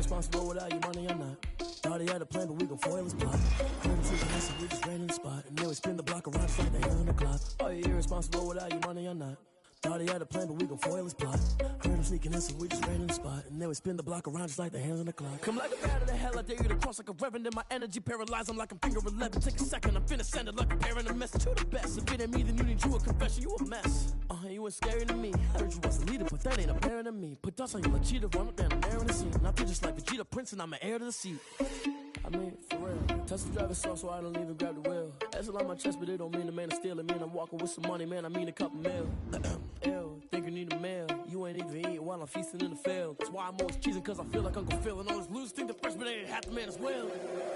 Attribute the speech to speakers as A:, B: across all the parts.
A: irresponsible without your money or not. Thought he had a plan, but we gon' foil his plot. Home sleeping us, we just ran in the spot. And then we spin the block around just like the hands on the clock. Are you irresponsible without your money or not? Thought he had a plan, but we gon' foil his plot. Heard him sneaking in, so we just ran in the spot. And then we spin the block around just like the hands on the clock. Come like a bat of the hell, I dare you to cross like a reverend. And my energy paralyzed, I'm like I'm finger 11. Take a second, I'm finna send it like a parent, a message to the best. If it ain't me, then you need you a confession, you a mess. You ain't scary to me. Heard you was a leader, but that ain't apparent to me. Put dust on you like cheetah, run up down the air in the scene. And I feel just like Vegeta Prince, and I'm an heir to the seat. I mean, for real. Tesla driver soft, so I don't even grab the wheel. That's on my chest, but it don't mean the man is stealing. Man, I'm walking with some money, man, I mean a couple mil. Ew, think you need a meal. You ain't even eating while I'm feasting in the field. That's why I'm always cheesing, cause I feel like Uncle Phil. And all those losers think the freshman ain't half the man as well.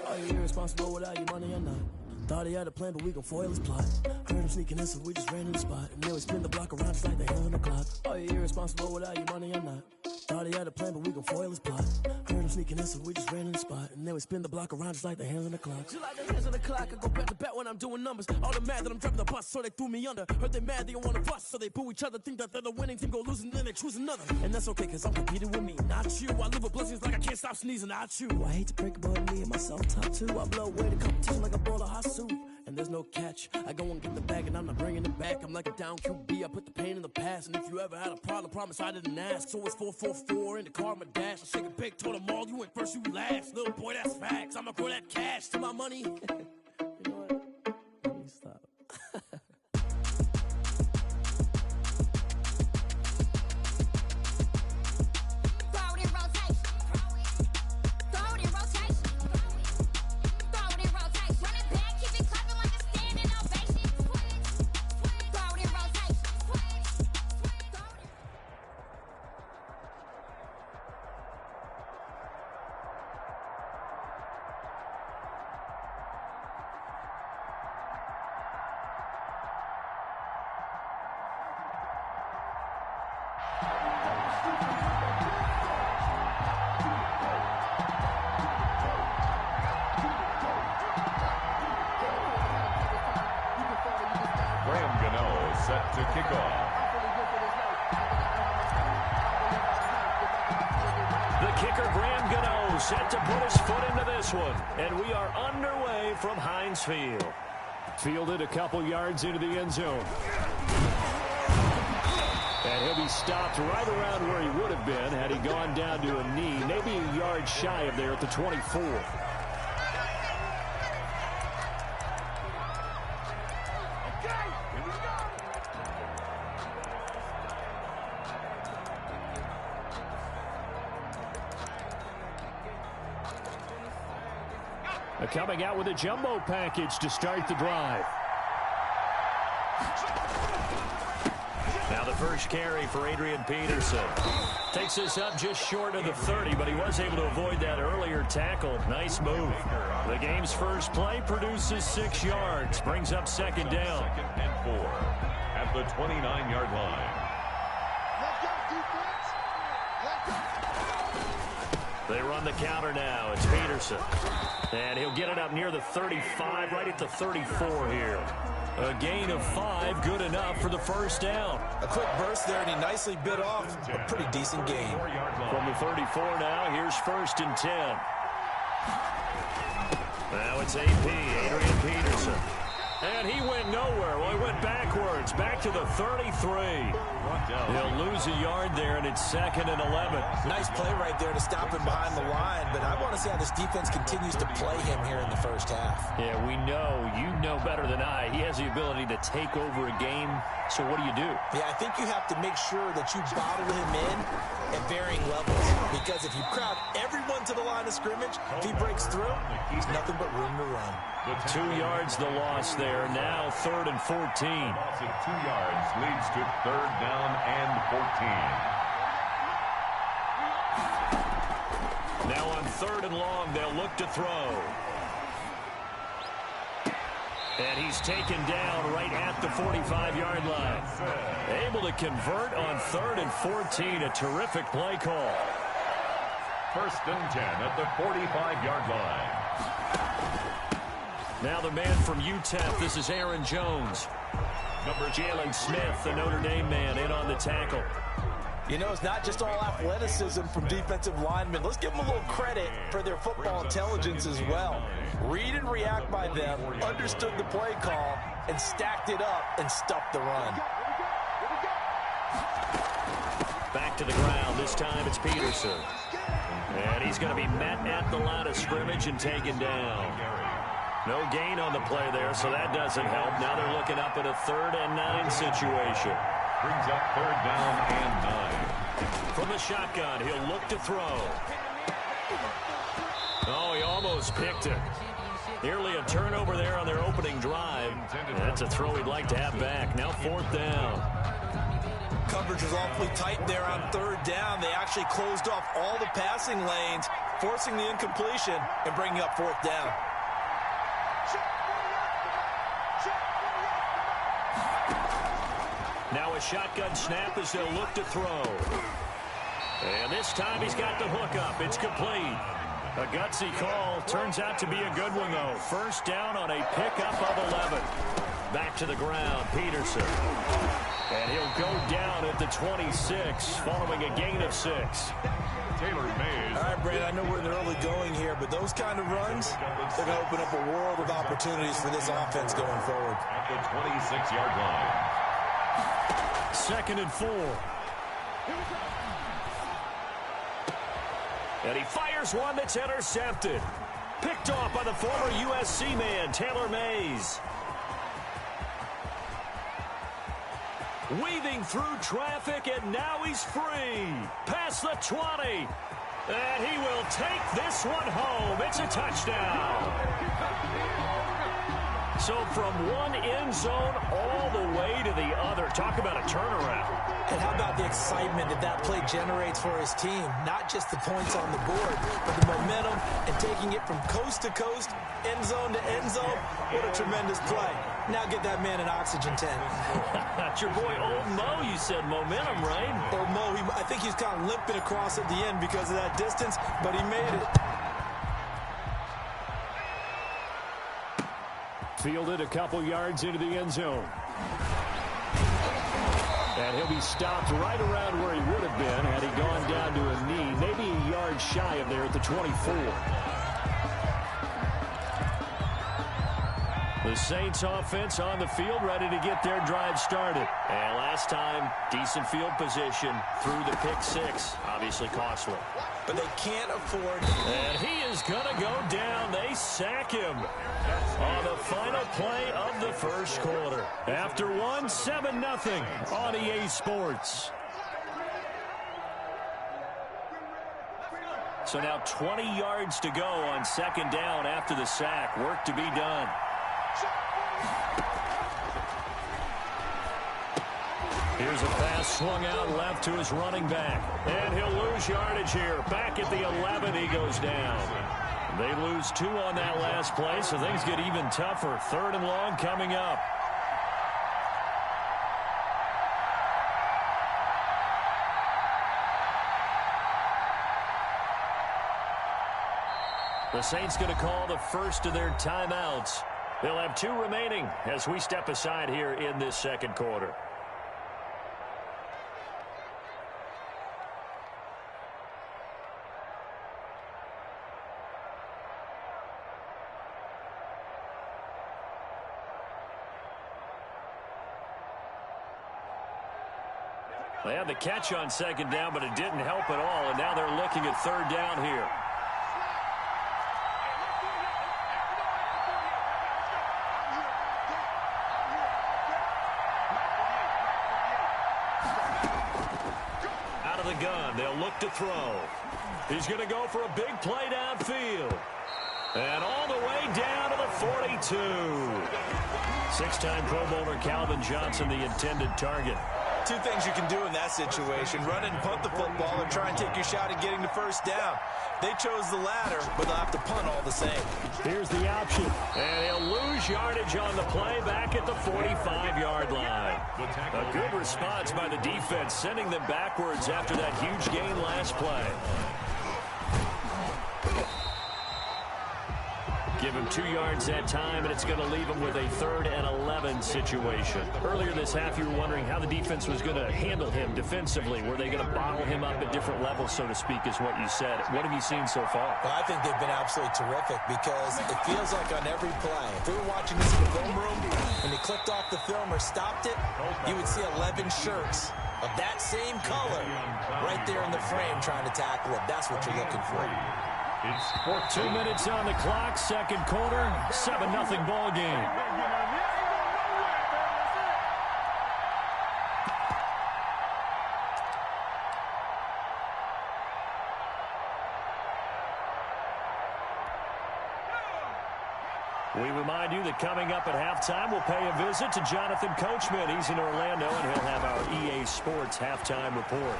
A: Are you irresponsible without your money or not? Thought he had a plan, but we gon' foil his plot. Heard him sneaking in, so we just ran in the spot. And then we spin the block around just like the hands on the clock. Are you irresponsible without your money or not? Thought he had a plan, but we gon' foil his plot. Heard him sneaking in, so we just ran in the spot. And then we spin the block around just like the hands on the clock. Just like the hands on the clock, I go back to back when I'm doing numbers. All the mad that I'm driving the bus, so they threw me under. Heard they mad, they don't wanna bust, so they boo each other. Think that they're the winning team, go losing, then they choose another. And that's okay, cause I'm competing with me, not you. I live with blessings like I can't stop sneezing, not you. I hate to break it, but me and myself top two. I blow away the competition like a bowl of hot soup. And there's no catch. I go and get the bag and I'm not bringing it back. I'm like a down QB, I put the pain in the past. And if you ever had a problem, promise I didn't ask. So it's 444 in the car, my dash. I shake a big, told them all, you went first, you last. Little boy, that's facts. I'ma throw that cash to my money. You know what? Let me stop.
B: Set to kick off.
C: The kicker, Graham Gano, set to put his foot into this one. And we are underway from Heinz Field. Fielded a couple yards into the end zone. And he'll be stopped right around where he would have been had he gone down to a knee, maybe a yard shy of there at the 24. Coming out with a jumbo package to start the drive. Now the first carry for Adrian Peterson. Takes us up just short of the 30, but he was able to avoid that earlier tackle. Nice move. The game's first play produces 6 yards. Brings up second down.
B: 2nd and 4 at the 29-yard line.
C: They run the counter now. It's Peterson. And he'll get it up near the 35, right at the 34 here. A gain of 5, good enough for the first down.
D: A quick burst there, and he nicely bit off a pretty decent gain.
C: From the 34 now, here's 1st and 10. Now it's AP, Adrian Peterson. And he went nowhere. Well, he went backwards, back to the 33. He'll lose a yard there, and it's 2nd and 11.
D: Nice play right there to stop him behind the line, but I want to see how this defense continues to play him here in the first half.
C: Yeah, we know. You know better than I. He has the ability to take over a game, so what do you do?
D: Yeah, I think you have to make sure that you bottle him in at varying levels, because if you crowd everyone to the line of scrimmage, if he breaks through, there's nothing but room to run.
C: 2 yards the loss there. Now 3rd and 14.
B: Loss of 2 yards leads to 3rd down and 14.
C: Now on 3rd and long, they'll look to throw. And he's taken down right at the 45-yard line. Able to convert on 3rd and 14. A terrific play call.
B: 1st and 10 at the 45-yard line.
C: Now the man from UTEP, this is Aaron Jones. Number Jalen Smith, the Notre Dame man, in on the tackle.
D: You know, it's not just all athleticism from defensive linemen. Let's give them a little credit for their football intelligence as well. Read and react by them, understood the play call, and stacked it up and stuffed the run.
C: Back to the ground. This time it's Peterson. And he's going to be met at the line of scrimmage and taken down. No gain on the play there, so that doesn't help. Now they're looking up at a 3rd and 9 situation.
B: Brings up 3rd down and 9.
C: From the shotgun, he'll look to throw. Oh, he almost picked it. Nearly a turnover there on their opening drive. That's a throw he'd like to have back. Now 4th down.
D: Coverage was awfully tight there on 3rd down. They actually closed off all the passing lanes, forcing the incompletion and bringing up 4th down.
C: Now a shotgun snap as they'll look to throw. And this time he's got the hook up. It's complete. A gutsy call. Turns out to be a good one, though. 1st down on a pickup of 11. Back to the ground, Peterson. And he'll go down at the 26, following a gain of 6.
B: Taylor Mays.
D: All right, Brad, I know we're in the early going here, but those kind of runs, they're going to open up a world of opportunities for this offense going forward.
B: At the 26-yard line.
C: 2nd and 4. And he fires one that's intercepted. Picked off by the former USC man, Taylor Mays. Weaving through traffic, and now he's free. Past the 20. And he will take this one home. It's a touchdown. So from one end zone all the way to the other. Talk about a turnaround.
D: And how about the excitement that play generates for his team? Not just the points on the board, but the momentum and taking it from coast to coast, end zone to end zone. What a tremendous play. Now get that man an oxygen tent.
C: That's your boy Old Mo. You said momentum, right?
D: Old Mo, I think he's kind of limping across at the end because of that distance, but he made it.
C: Fielded a couple yards into the end zone. And he'll be stopped right around where he would have been had he gone down to a knee, maybe a yard shy of there at the 24. The Saints offense on the field, ready to get their drive started. And last time, decent field position through the pick 6. Obviously costly.
D: But they can't afford.
C: And he is going to go down. They sack him on the final play of the first quarter. After 7-0 on EA Sports. So now 20 yards to go on 2nd down after the sack. Work to be done. Here's a pass swung out left to his running back. And he'll lose yardage here. Back at the 11, he goes down. They lose 2 on that last play, so things get even tougher. 3rd and long coming up. The Saints going to call the first of their timeouts. They'll have 2 remaining as we step aside here in this second quarter. They had the catch on 2nd down, but it didn't help at all, and now they're looking at 3rd down here. Out of the gun, they'll look to throw. He's going to go for a big play downfield. And all the way down to the 42. 6-time Pro Bowler Calvin Johnson, the intended target.
D: 2 things you can do in that situation: run and punt the football, or try and take your shot at getting the 1st down. They chose the latter, but they'll have to punt all the same.
C: Here's the option. And he'll lose yardage on the play back at the 45-yard line. A good response by the defense, sending them backwards after that huge gain last play. Gave him 2 yards that time, and it's going to leave him with a 3rd and 11 situation. Earlier this half, you were wondering how the defense was going to handle him defensively. Were they going to bottle him up at different levels, so to speak, is what you said. What have you seen so far?
D: Well, I think they've been absolutely terrific because it feels like on every play, if we were watching this in the film room, when he clicked off the film or stopped it, you would see 11 shirts of that same color right there in the frame trying to tackle it. That's what you're looking for.
C: It's 2 minutes on the clock, second quarter, 7-0 ball game. We remind you that coming up at halftime, we'll pay a visit to Jonathan Coachman. He's in Orlando, and he'll have our EA Sports halftime report.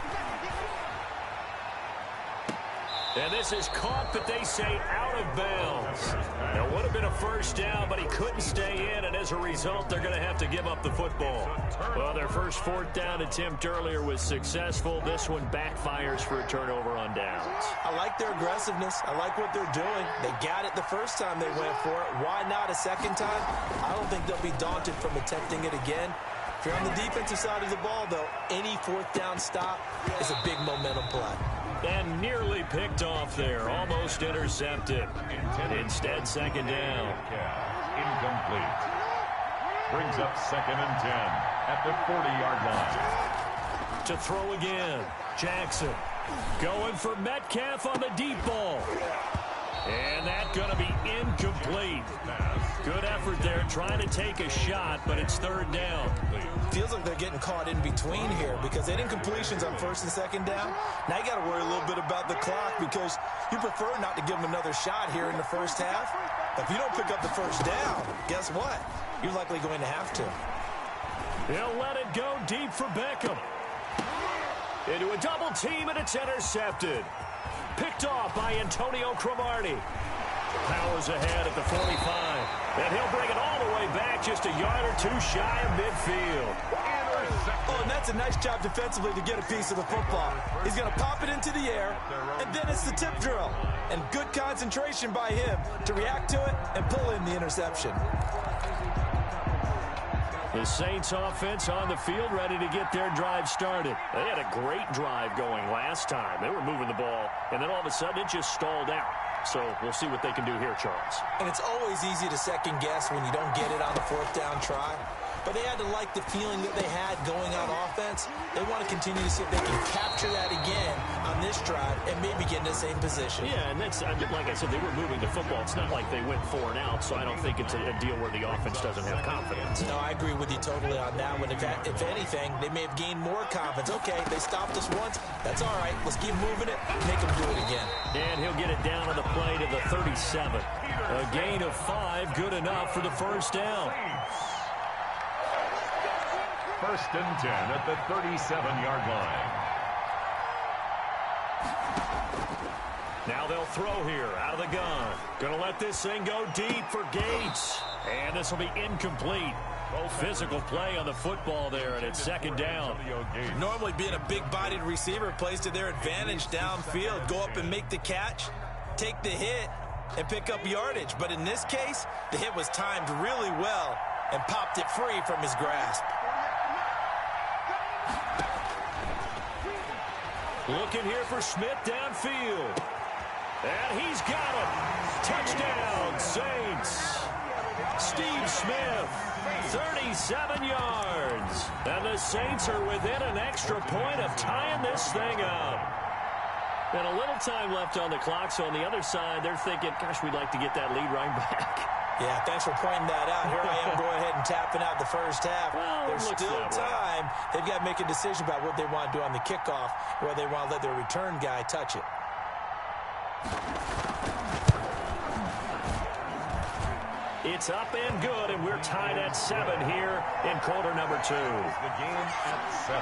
C: And this is caught, but they say out of bounds. It would have been a first down, but he couldn't stay in, and as a result, they're going to have to give up the football. Well, their first 4th down attempt earlier was successful. This one backfires for a turnover on downs.
D: I like their aggressiveness. I like what they're doing. They got it the first time they went for it. Why not a second time? I don't think they'll be daunted from attempting it again. If you're on the defensive side of the ball, though, any 4th down stop is a big momentum play.
C: And nearly picked off there. Almost intercepted. Instead, second down.
B: Incomplete. Brings up 2nd and 10 at the 40-yard line.
C: To throw again. Jackson going for Metcalf on the deep ball. And that's going to be incomplete. Good effort there trying to take a shot, but it's 3rd down.
D: Feels like they're getting caught in between here because they didn't completions on 1st and 2nd down. Now you got to worry a little bit about the clock because you prefer not to give them another shot here in the first half. If you don't pick up the first down, guess what? You're likely going to have to.
C: He'll let it go deep for Beckham. Into a double team, and it's intercepted. Picked off by Antonio Cromartie. Powers ahead at the 45. And he'll bring it all the way back just a yard or 2 shy of midfield.
D: Oh, and that's a nice job defensively to get a piece of the football. He's going to pop it into the air, and then it's the tip drill. And good concentration by him to react to it and pull in the interception.
C: The Saints offense on the field ready to get their drive started. They had a great drive going last time. They were moving the ball, and then all of a sudden it just stalled out. So we'll see what they can do here, Charles.
D: And it's always easy to second guess when you don't get it on the 4th down try. But they had to like the feeling that they had going on offense. They want to continue to see if they can capture that again on this drive and maybe get in the same position.
C: Yeah, and that's, like I said, they were moving the football. It's not like they went 4 and out, so I don't think it's a deal where the offense doesn't have confidence.
D: No, I agree with you totally on that one. If anything, they may have gained more confidence. Okay, they stopped us once. That's all right. Let's keep moving it. Make them do it again.
C: And he'll get it down on the play to the 37. A gain of 5, good enough for the first down.
B: 1st and 10 at the 37-yard line.
C: Now they'll throw here out of the gun. Going to let this thing go deep for Gates. And this will be incomplete. Physical play on the football there, and it's 2nd down.
D: Normally being a big-bodied receiver plays to their advantage downfield. Go up and make the catch, take the hit, and pick up yardage. But in this case, the hit was timed really well and popped it free from his grasp.
C: Looking here for Smith downfield. And he's got him. Touchdown, Saints. Steve Smith, 37 yards. And the Saints are within an extra point of tying this thing up. And a little time left on the clock, so on the other side, they're thinking, gosh, we'd like to get that lead right back.
D: Yeah, thanks for pointing that out. Here I am going ahead and tapping out the first half.
C: Well,
D: there's still time. They've got to make a decision about what they want to do on the kickoff, whether they want to let their return guy touch it.
C: It's up and good, and we're tied at 7 here in quarter number 2.
B: The game at 7.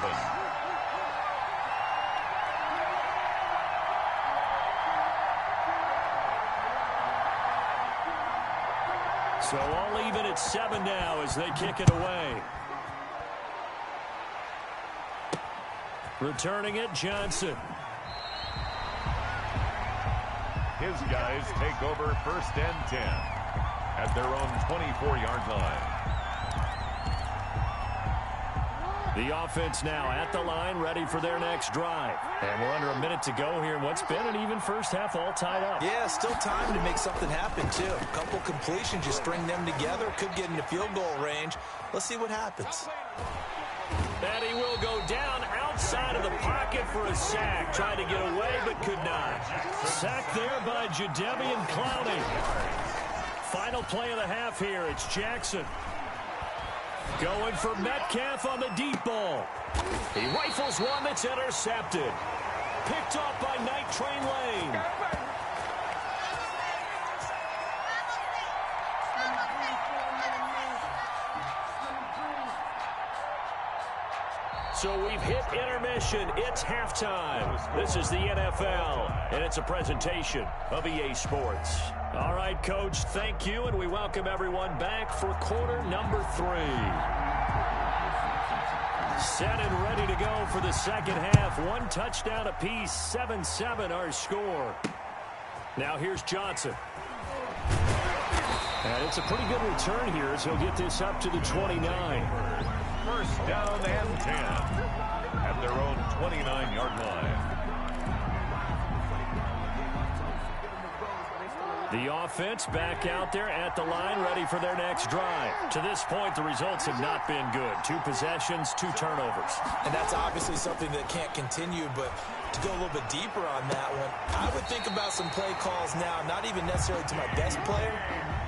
C: So all even at 7 now as they kick it away. Returning it, Johnson.
B: His guys take over 1st and 10. at their own 24-yard line.
C: The offense now at the line, ready for their next drive. And we're under a minute to go here in what's been an even first half, all tied up.
D: Yeah, still time to make something happen, too. A couple completions, you string them together, could get into field goal range. Let's see what happens.
C: And he will go down outside of the pocket for a sack. Tried to get away, but could not. Sacked there by Jadeveon Clowney. Final play of the half here. It's Jackson. Going for Metcalf on the deep ball. He rifles one that's intercepted. Picked off by Night Train Lane. So we've hit intermission. It's halftime. This is the NFL, and it's a presentation of EA Sports. All right, Coach, thank you, and we welcome everyone back for quarter number 3. Set and ready to go for the second half. 1 touchdown apiece, 7-7 our score. Now here's Johnson. And it's a pretty good return here as he'll get this up to the 29.
B: First down and 10 at their own 29-yard line.
C: The offense back out there at the line, ready for their next drive. To this point, the results have not been good. 2 possessions, 2 turnovers.
D: And that's obviously something that can't continue, but to go a little bit deeper on that one, I would think about some play calls now, not even necessarily to my best player,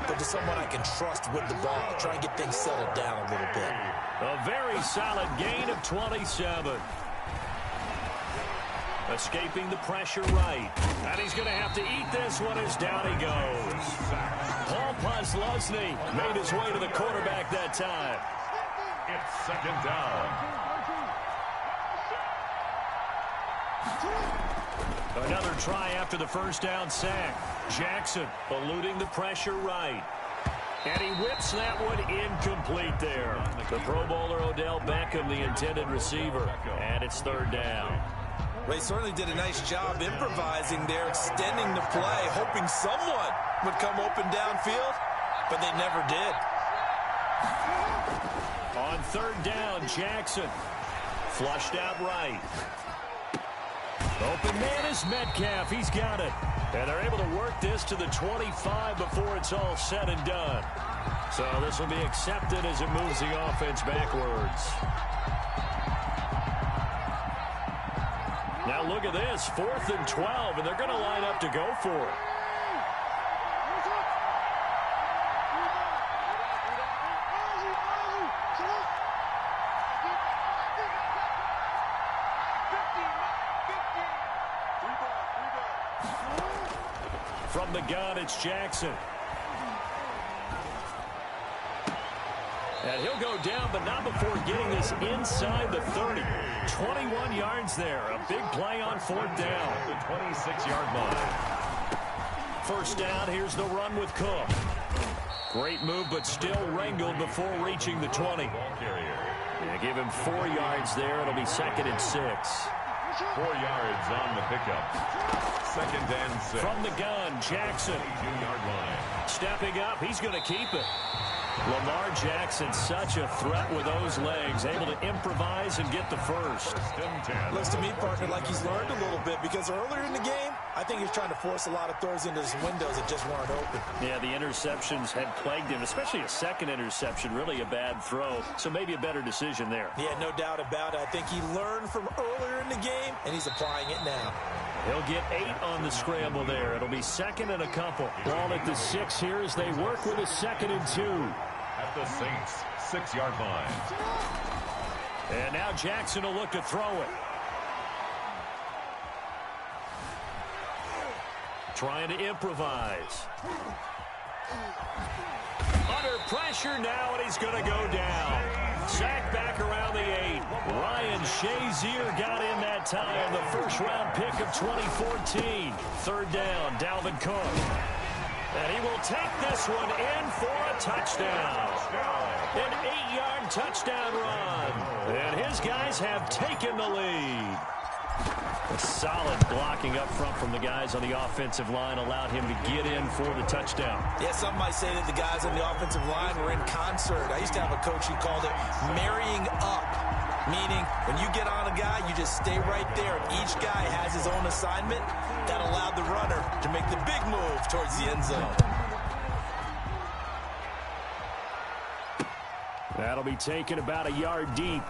D: but to someone I can trust with the ball. Try and get things settled down a little bit.
C: A very solid gain of 27. Escaping the pressure right. And he's going to have to eat this one as down he goes. Paul Posluszny made his way to the quarterback that time.
B: It's second down.
C: Another try after the first down sack. Jackson eluding the pressure right. And he whips that one incomplete there. The Pro Bowler Odell Beckham, the intended receiver. And it's third down.
D: Well, he certainly did a nice job improvising there, extending the play, hoping someone would come open downfield, but they never did.
C: On third down, Jackson. Flushed out right. Open man is Metcalf. He's got it. And they're able to work this to the 25 before it's all said and done. So this will be accepted as it moves the offense backwards. Now look at this, 4th and 12, and they're going to line up to go for it. From the gun, it's Jackson. And he'll go down, but not before getting this inside the 30. 21 yards there. A big play on 4th down.
B: The 26-yard line.
C: First down, here's the run with Cook. Great move, but still wrangled before reaching the 20. Yeah, give him 4 yards there. It'll be 2nd and 6.
B: 4 yards on the pickup. 2nd and 6.
C: From the gun, Jackson.
B: 2-yard line.
C: Stepping up, he's going to keep it. Lamar Jackson, such a threat with those legs, able to improvise and get the first.
B: First and 10.
D: Looks to me, partner, like he's learned a little bit, because earlier in the game, I think he was trying to force a lot of throws into his windows that just weren't open.
C: Yeah, the interceptions had plagued him, especially a second interception, really a bad throw, so maybe a better decision there.
D: Yeah, no doubt about it. I think he learned from earlier in the game, and he's applying it now.
C: He'll get 8 on the scramble there. It'll be 2nd and a couple. Ball at the 6 here as they work with a 2nd and 2.
B: At the Saints' 6-yard line.
C: And now Jackson will look to throw it. Trying to improvise. Under pressure now, and he's going to go down. Sack back around the 8. Ryan Shazier got in that time. The first-round pick of 2014. Third down, Dalvin Cook. And he will take this one in for a touchdown. An 8-yard touchdown run. And his guys have taken the lead. A solid blocking up front from the guys on the offensive line allowed him to get in for the touchdown.
D: Yeah, some might say that the guys on the offensive line were in concert. I used to have a coach who called it marrying up, meaning when you get on a guy, you just stay right there. Each guy has his own assignment. That allowed the runner to make the big move towards the end zone.
C: That'll be taken about a yard deep.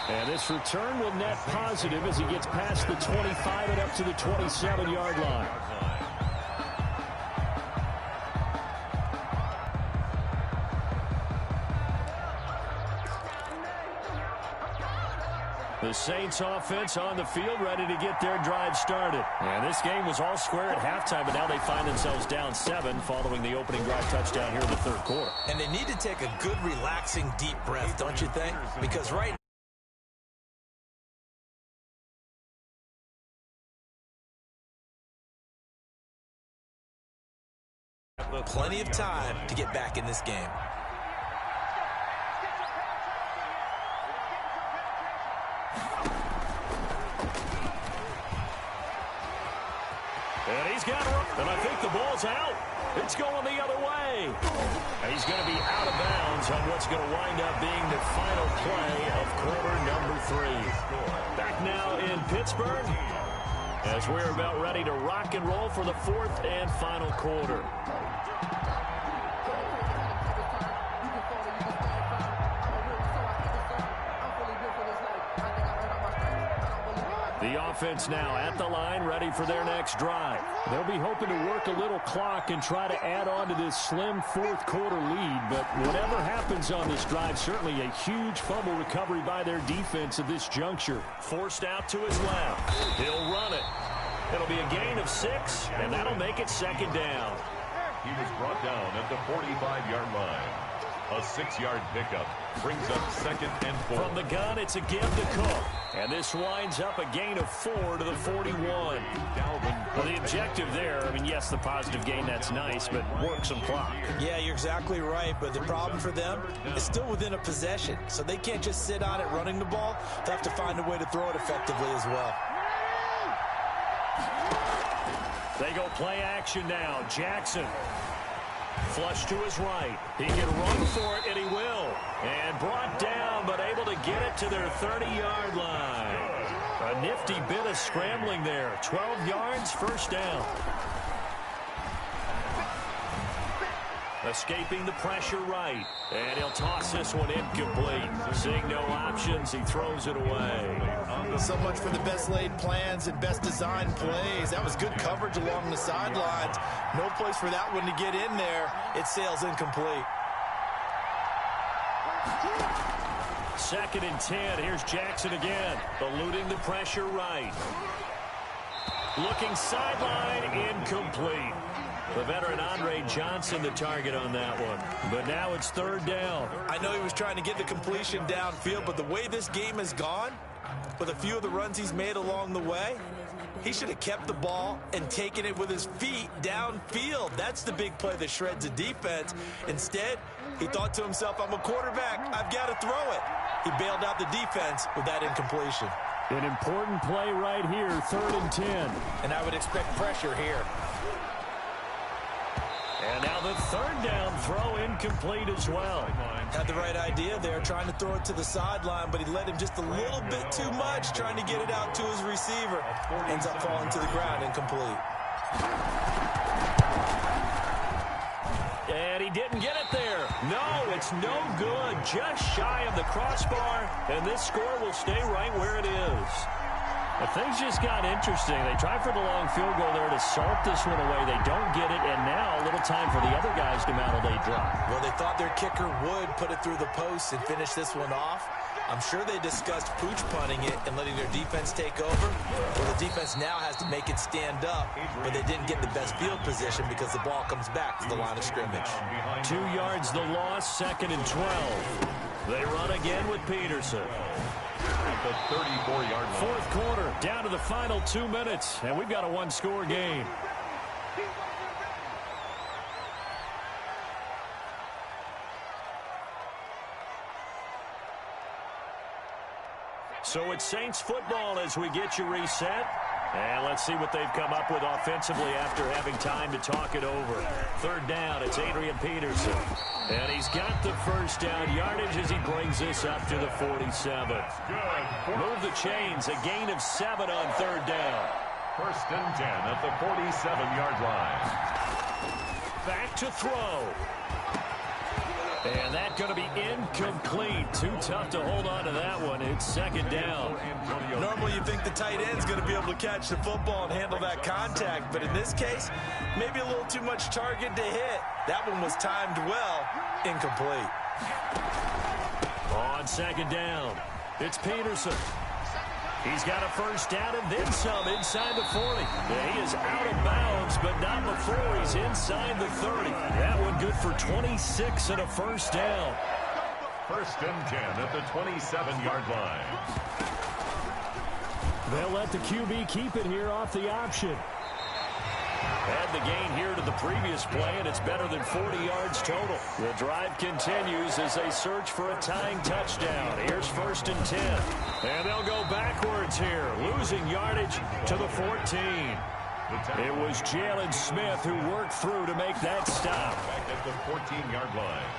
C: And this return will net positive as he gets past the 25 and up to the 27-yard line. The Saints offense on the field ready to get their drive started. And this game was all square at halftime, but now they find themselves down 7 following the opening drive touchdown here in the third quarter.
D: And they need to take a good, relaxing, deep breath, don't you think? Because right now, plenty of time to get back in this game.
C: And he's got it. And I think the ball's out. It's going the other way. And he's going to be out of bounds on what's going to wind up being the final play of quarter number 3. Back now in Pittsburgh as we're about ready to rock and roll for the 4th and final quarter. The offense now at the line, ready for their next drive. They'll be hoping to work a little clock and try to add on to this slim fourth quarter lead. But whatever happens on this drive, certainly a huge fumble recovery by their defense at this juncture. Forced out to his left. He'll run it. It'll be a gain of 6, and that'll make it 2nd down.
B: He was brought down at the 45-yard line. A 6-yard pickup brings up 2nd and 4.
C: From the gun, it's a give to Cook. And this winds up a gain of 4 to the 41. Well, the objective there, I mean, yes, the positive gain, that's nice, but work some clock.
D: Yeah, you're exactly right, but the problem for them is still within a possession. So they can't just sit on it running the ball. They have to find a way to throw it effectively as well.
C: They go play action now. Jackson. Flush to his right. He can run for it, and he will. And brought down, but able to get it to their 30-yard line. A nifty bit of scrambling there. 12 yards, 1st down. Escaping the pressure right. And he'll toss this one incomplete. Seeing no options, he throws it away.
D: So much for the best laid plans and best designed plays. That was good coverage along the sidelines. No place for that one to get in there. It sails incomplete.
C: 2nd and 10. Here's Jackson again. Eluding the pressure right. Looking sideline, incomplete. The veteran Andre Johnson the target on that one. But now it's 3rd down.
D: I know he was trying to get the completion downfield, but the way this game has gone, with a few of the runs he's made along the way, he should have kept the ball and taken it with his feet downfield. That's the big play that shreds a defense. Instead, he thought to himself, I'm a quarterback. I've got to throw it. He bailed out the defense with that incompletion.
C: An important play right here, 3rd and 10.
D: And I would expect pressure here.
C: And now the 3rd down throw incomplete as well.
D: Had the right idea there, trying to throw it to the sideline, but he let him just a little bit too much, trying to get it out to his receiver. Ends up falling to the ground, incomplete.
C: And he didn't get it there. No, it's no good. Just shy of the crossbar, and this score will stay right where it is. Well, things just got interesting. They try for the long field goal there to salt this one away. They don't get it, and now a little time for the other guys to mount a late drive.
D: Well, they thought their kicker would put it through the post and finish this one off. I'm sure they discussed pooch punting it and letting their defense take over. Well, the defense now has to make it stand up, but they didn't get the best field position because the ball comes back to the line of scrimmage.
C: 2 yards the loss, 2nd and 12. They run again with Peterson.
B: The 34-yard line.
C: 4th quarter, down to the final 2 minutes, and we've got a 1-score game. So it's Saints football as we get you reset. And let's see what they've come up with offensively after having time to talk it over. Third down, it's Adrian Peterson. And he's got the first down yardage as he brings this up to the 47. Move the chains, a gain of 7 on third down.
B: First and 10 at the 47-yard line.
C: Back to throw. And that's going to be incomplete. Too tough to hold on to that one. It's second down.
D: Normally you think the tight end's going to be able to catch the football and handle that contact. But in this case, maybe a little too much target to hit. That one was timed well. Incomplete.
C: On second down, it's Peterson. He's got a first down and then some inside the 40. Yeah, he is out of bounds, but not before he's inside the 30. That one good for 26 and a first down.
B: First and 10 at the 27-yard line.
C: They'll let the QB keep it here off the option. Add the gain here to the previous play, and it's better than 40 yards total. The drive continues as they search for a tying touchdown. Here's first and 10. And they'll go backwards here, losing yardage to the 14. It was Jalen Smith who worked through to make that stop.
B: Back at the 14-yard line.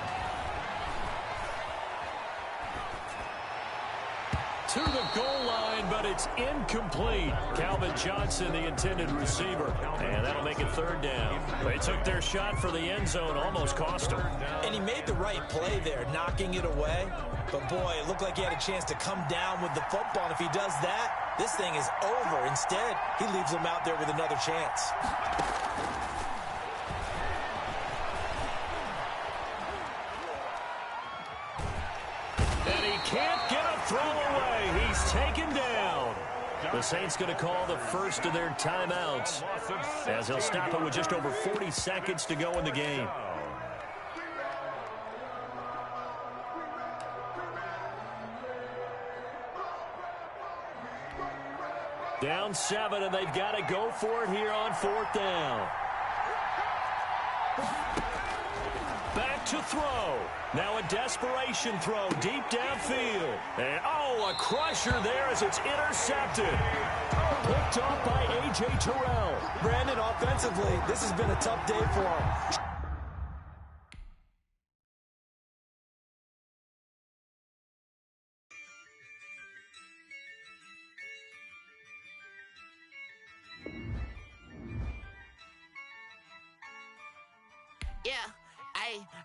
C: To the goal line, but it's incomplete. Calvin Johnson, the intended receiver. And that'll make it third down. They took their shot for the end zone, almost cost him.
D: And he made the right play there, knocking it away. But, boy, it looked like he had a chance to come down with the football. And if he does that, this thing is over. Instead, he leaves him out there with another chance.
C: And he can't get a throw away. He's taken down. The Saints going to call the first of their timeouts as they'll stop it with just over 40 seconds to go in the game. Down 7, and they've got to go for it here on fourth down. Back to throw. Now a desperation throw deep downfield. And, oh, a crusher there as it's intercepted. Picked off by A.J. Terrell.
D: Brandon, offensively, this has been a tough day for him.
E: Yeah,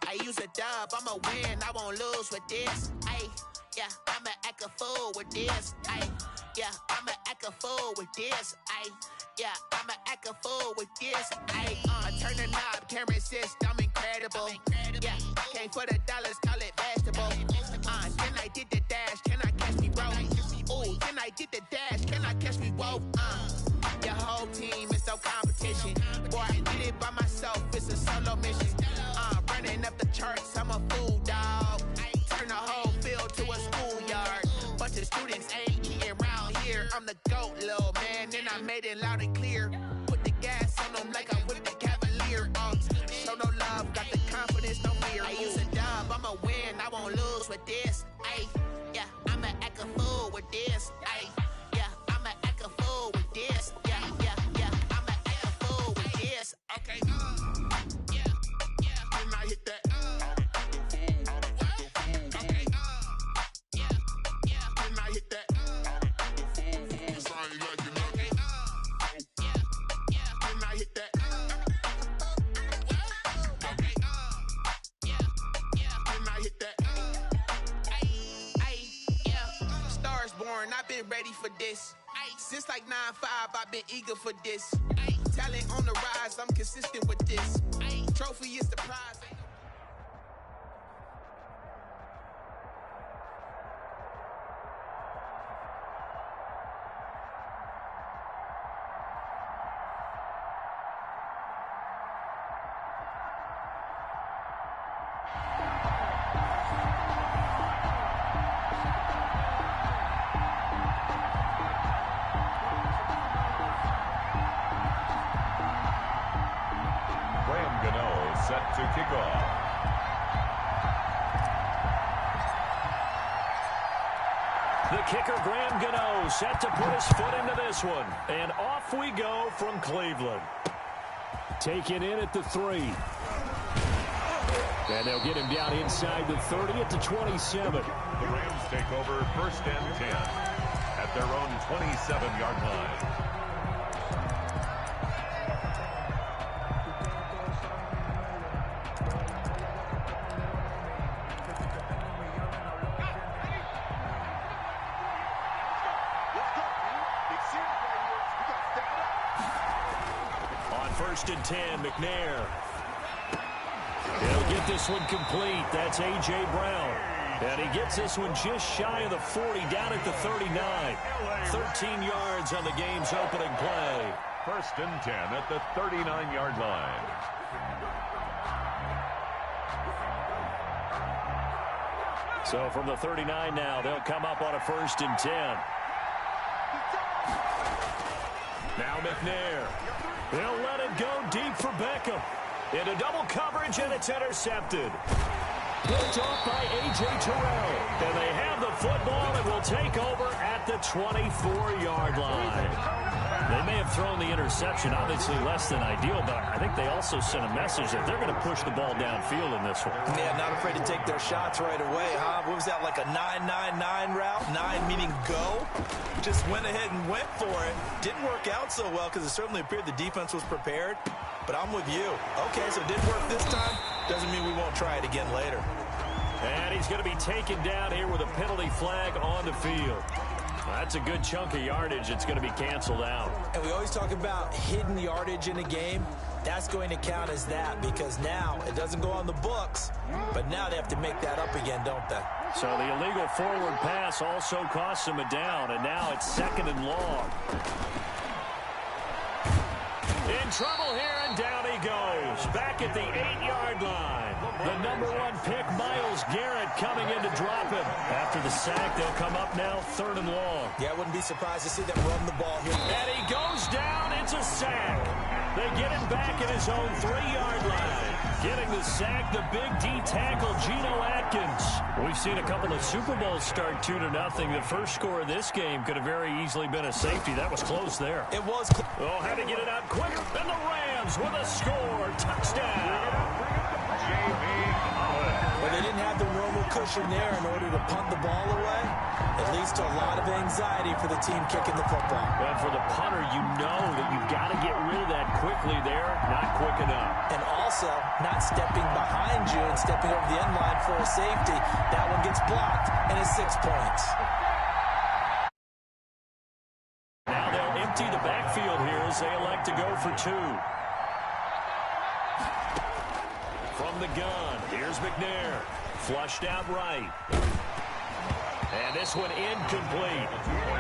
E: I use a dub, I'ma win, I won't lose with this. Yeah, I'ma act a fool with this. Yeah, I'ma act a fool with this. Yeah, I'ma act a fool with this. I turn the knob, can't resist, I'm incredible. Yeah, came for the dollars, call it vegetable. Then I did the dash, can I catch me, bro? Ooh, then I did the dash, can I catch me, whoa? Your whole team is no competition. Boy, I did it by myself, it's a solo mission. Running up the charts, I'm a fool, dog. Turn the whole field to a schoolyard. Bunch of students ain't eating around here. I'm the GOAT, little man, and I made it loud and clear. Put the gas on them like I'm with the Cavalier. Show no love, got the confidence, no fear. I use a dub, I'ma win, I won't lose with this. Yeah, I'ma act a fool with this. Yeah, I'ma act a fool with this. Yeah, I'ma act a fool with this. Okay. Then I hit that. Okay. Then I hit that. Then I hit that. Okay. Then I hit that. Yeah. Stars born, I've been ready for this. Since like 9-5, I've been eager for this. Talent on the rise, I'm consistent with this. Trophy is the prize.
B: Set to kick off.
C: The The kicker, Graham Gano, set to put his foot into this one. And off we go from Cleveland. Taken in at the 3. And they'll get him down inside the 30 at the 27.
B: The Rams take over 1st and 10 at their own 27-yard line.
C: On 1st and 10, McNair. He'll get this one complete. That's A.J. Brown. And he gets this one just shy of the 40, down at the 39. 13 yards on the game's opening play.
B: 1st and 10 at the 39-yard line.
C: So from the 39 now, they'll come up on a 1st and 10. Now McNair. They'll let it go deep for Beckham. Into double coverage, and it's intercepted. Picked off by A.J. Terrell. And they have the football and will take over at the 24-yard line. They may have thrown the interception, obviously less than ideal, but I think they also sent a message that they're going to push the ball downfield in this one.
D: Yeah, not afraid to take their shots right away, huh? What was that, like a 9-9-9 route? 9 meaning go? Just went ahead and went for it. Didn't work out so well because it certainly appeared the defense was prepared. But I'm with you. Okay, so it didn't work this time. Doesn't mean we won't try it again later.
C: And he's going to be taken down here with a penalty flag on the field. That's a good chunk of yardage. It's going to be canceled out.
D: And we always talk about hidden yardage in a game. That's going to count as that because now it doesn't go on the books, but now they have to make that up again, don't they?
C: So the illegal forward pass also costs him a down, and now it's 2nd and long. In trouble here, and down he goes. Back at the 8-yard line. The #1 pick, Myles Garrett, coming in to drop him. After the sack, they'll come up now 3rd and long.
D: Yeah, I wouldn't be surprised to see them run the ball here.
C: And he goes down. It's a sack. They get him back at his own 3-yard line. Getting the sack, the big D tackle, Geno Atkins. We've seen a couple of Super Bowls start 2-0. The first score of this game could have very easily been a safety. That was close there.
D: It was.
C: Oh, had to get it out quick. And the Rams with a score. Touchdown.
D: Well, they didn't have the normal cushion there in order to punt the ball away. It leads to a lot of anxiety for the team kicking the football.
C: And for the punter, you know that you've got to get rid of that quickly there. Not quick enough.
D: And also, not stepping behind you and stepping over the end line for a safety. That one gets blocked, and it's 6 points.
C: Now they'll empty the backfield here as they elect to go for 2. From the gun, here's McNair. Flushed out right. And this one incomplete.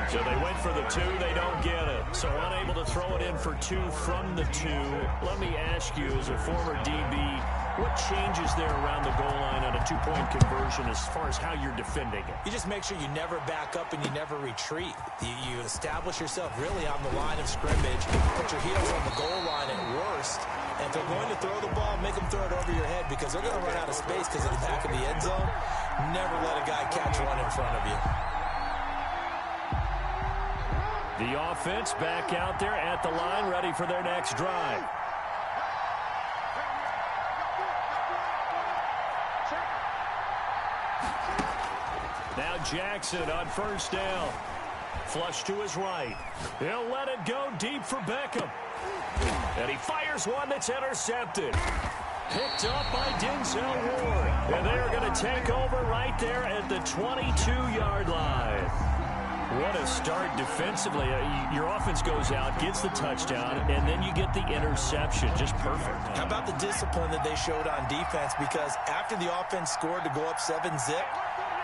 C: So they went for the 2, they don't get it. So unable to throw it in for 2 from the 2. Let me ask you, as a former DB, what changes there around the goal line on a 2-point conversion as far as how you're defending it?
D: You just make sure you never back up and you never retreat. You establish yourself really on the line of scrimmage, put your heels on the goal line at worst, and if they're going to throw the ball, make them throw it over your head because they're going to run out of space because of the back of the end zone. Never let a guy catch one in front of you.
C: The offense back out there at the line, ready for their next drive. Now Jackson on 1st down. Flush to his right. He'll let it go deep for Beckham. And he fires one that's intercepted. Picked up by Denzel Ward. And they are going to take over right there at the 22-yard line. What a start defensively. Your offense goes out, gets the touchdown, and then you get the interception. Just perfect.
D: How about the discipline that they showed on defense? Because after the offense scored to go up 7-zip,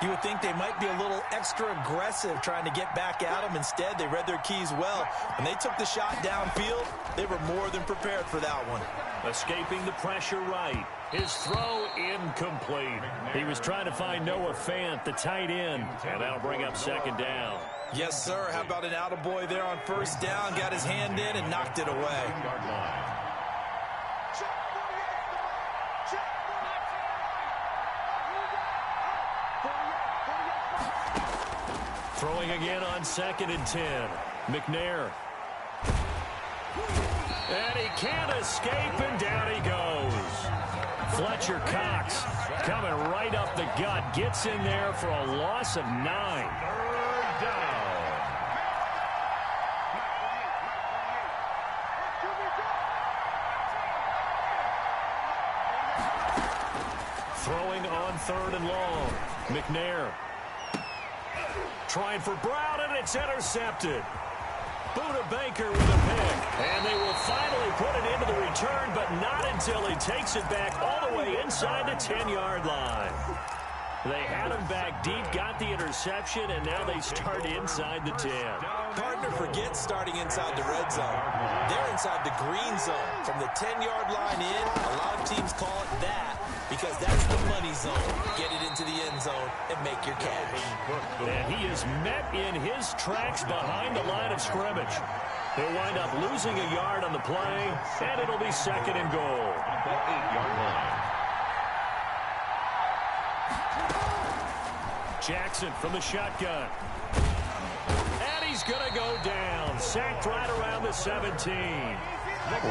D: you would think they might be a little extra aggressive trying to get back at them. Instead, they read their keys well. When they took the shot downfield, they were more than prepared for that one.
C: Escaping the pressure right. His throw incomplete. He was trying to find Noah Fant, the tight end, and that'll bring up 2nd down.
D: Yes, sir. How about an attaboy there on 1st down? Got his hand in and knocked it away.
C: Throwing again on 2nd and 10. McNair. And he can't escape, and down he goes. Fletcher Cox coming right up the gut. Gets in there for a loss of 9.
B: 3rd down.
C: Throwing on 3rd and long. McNair. Trying for Brown, and it's intercepted. Buda Baker with a pick. And they will finally put it into the return, but not until he takes it back all the way inside the 10-yard line. They had him back deep, got the interception, and now they start inside the 10.
D: Hard to forget starting inside the red zone. They're inside the green zone. From the 10-yard line in, a lot of teams call it that because that's the money zone. Get it into the end zone and make your cash.
C: And he is met in his tracks behind the line of scrimmage. He'll wind up losing a yard on the play, and it'll be 2nd and goal.
B: At the 8-yard line.
C: Jackson from the shotgun. And he's going to go down. Sacked right around the 17.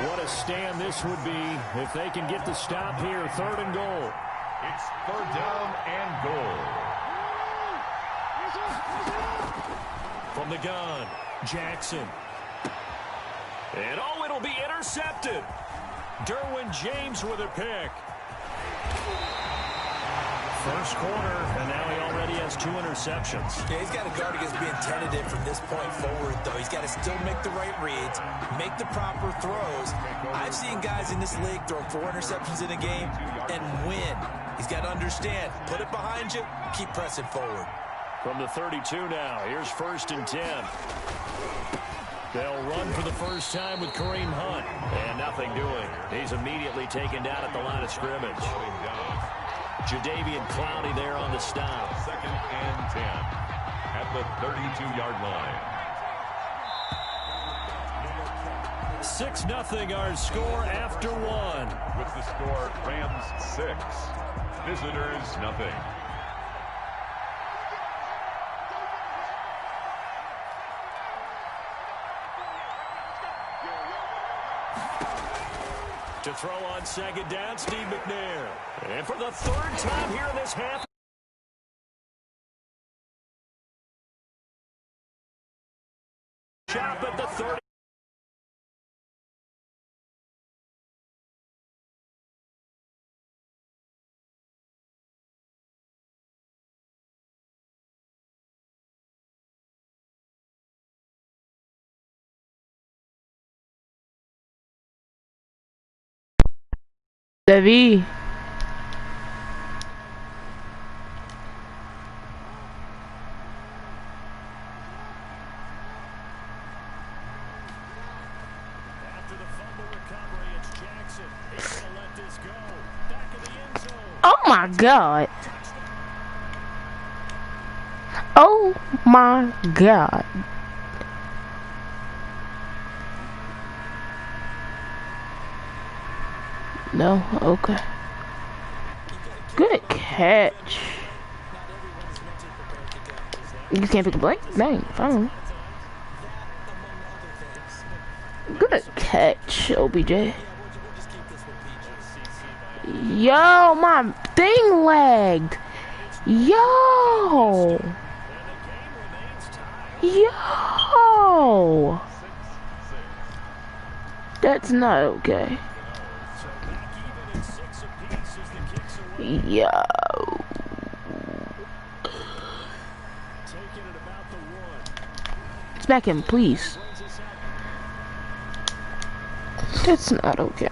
C: What a stand this would be if they can get the stop here. 3rd and goal.
B: It's 3rd down and goal.
C: From the gun, Jackson. And oh, it'll be intercepted. Derwin James with a pick. First quarter, and now he already has 2 interceptions.
D: Yeah, he's got to guard against being tentative from this point forward, though. He's got to still make the right reads, make the proper throws. I've seen guys in this league throw 4 interceptions in a game and win. He's got to understand, put it behind you, keep pressing forward.
C: From the 32 now, here's 1st and 10. They'll run for the first time with Kareem Hunt. And nothing doing. He's immediately taken down at the line of scrimmage. Jadeveon Clowney there on the stop.
B: 2nd and 10 at the 32-yard line.
C: 6-0 our score after 1.
B: With the score, Rams 6, visitors nothing.
C: To throw on 2nd down, Steve McNair. And for the 3rd time here in this half. Chop at the 30.
F: Devi.
C: After the fumble recovery, it's Jackson. He's going to let this go. Back in the end zone.
F: Oh my God. Oh my God. No? Okay. Good catch. You can't pick a blank? Dang, fine. Good catch, OBJ. Yo, my thing lagged. Yo. Yo. That's not okay. Yo. It's back in, please. That's not okay.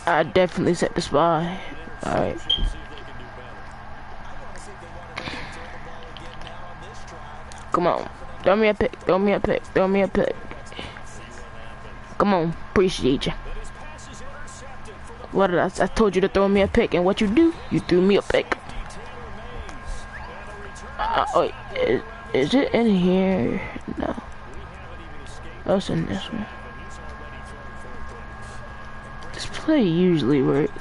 F: I definitely set the spy. Alright. Come on. Throw me a pick. Throw me a pick. Throw me a pick. Come on. Appreciate you. What did I told you to throw me a pick, and what you do? You threw me a pick. Wait, is it in here? No. Oh, it's in this one. play usually works.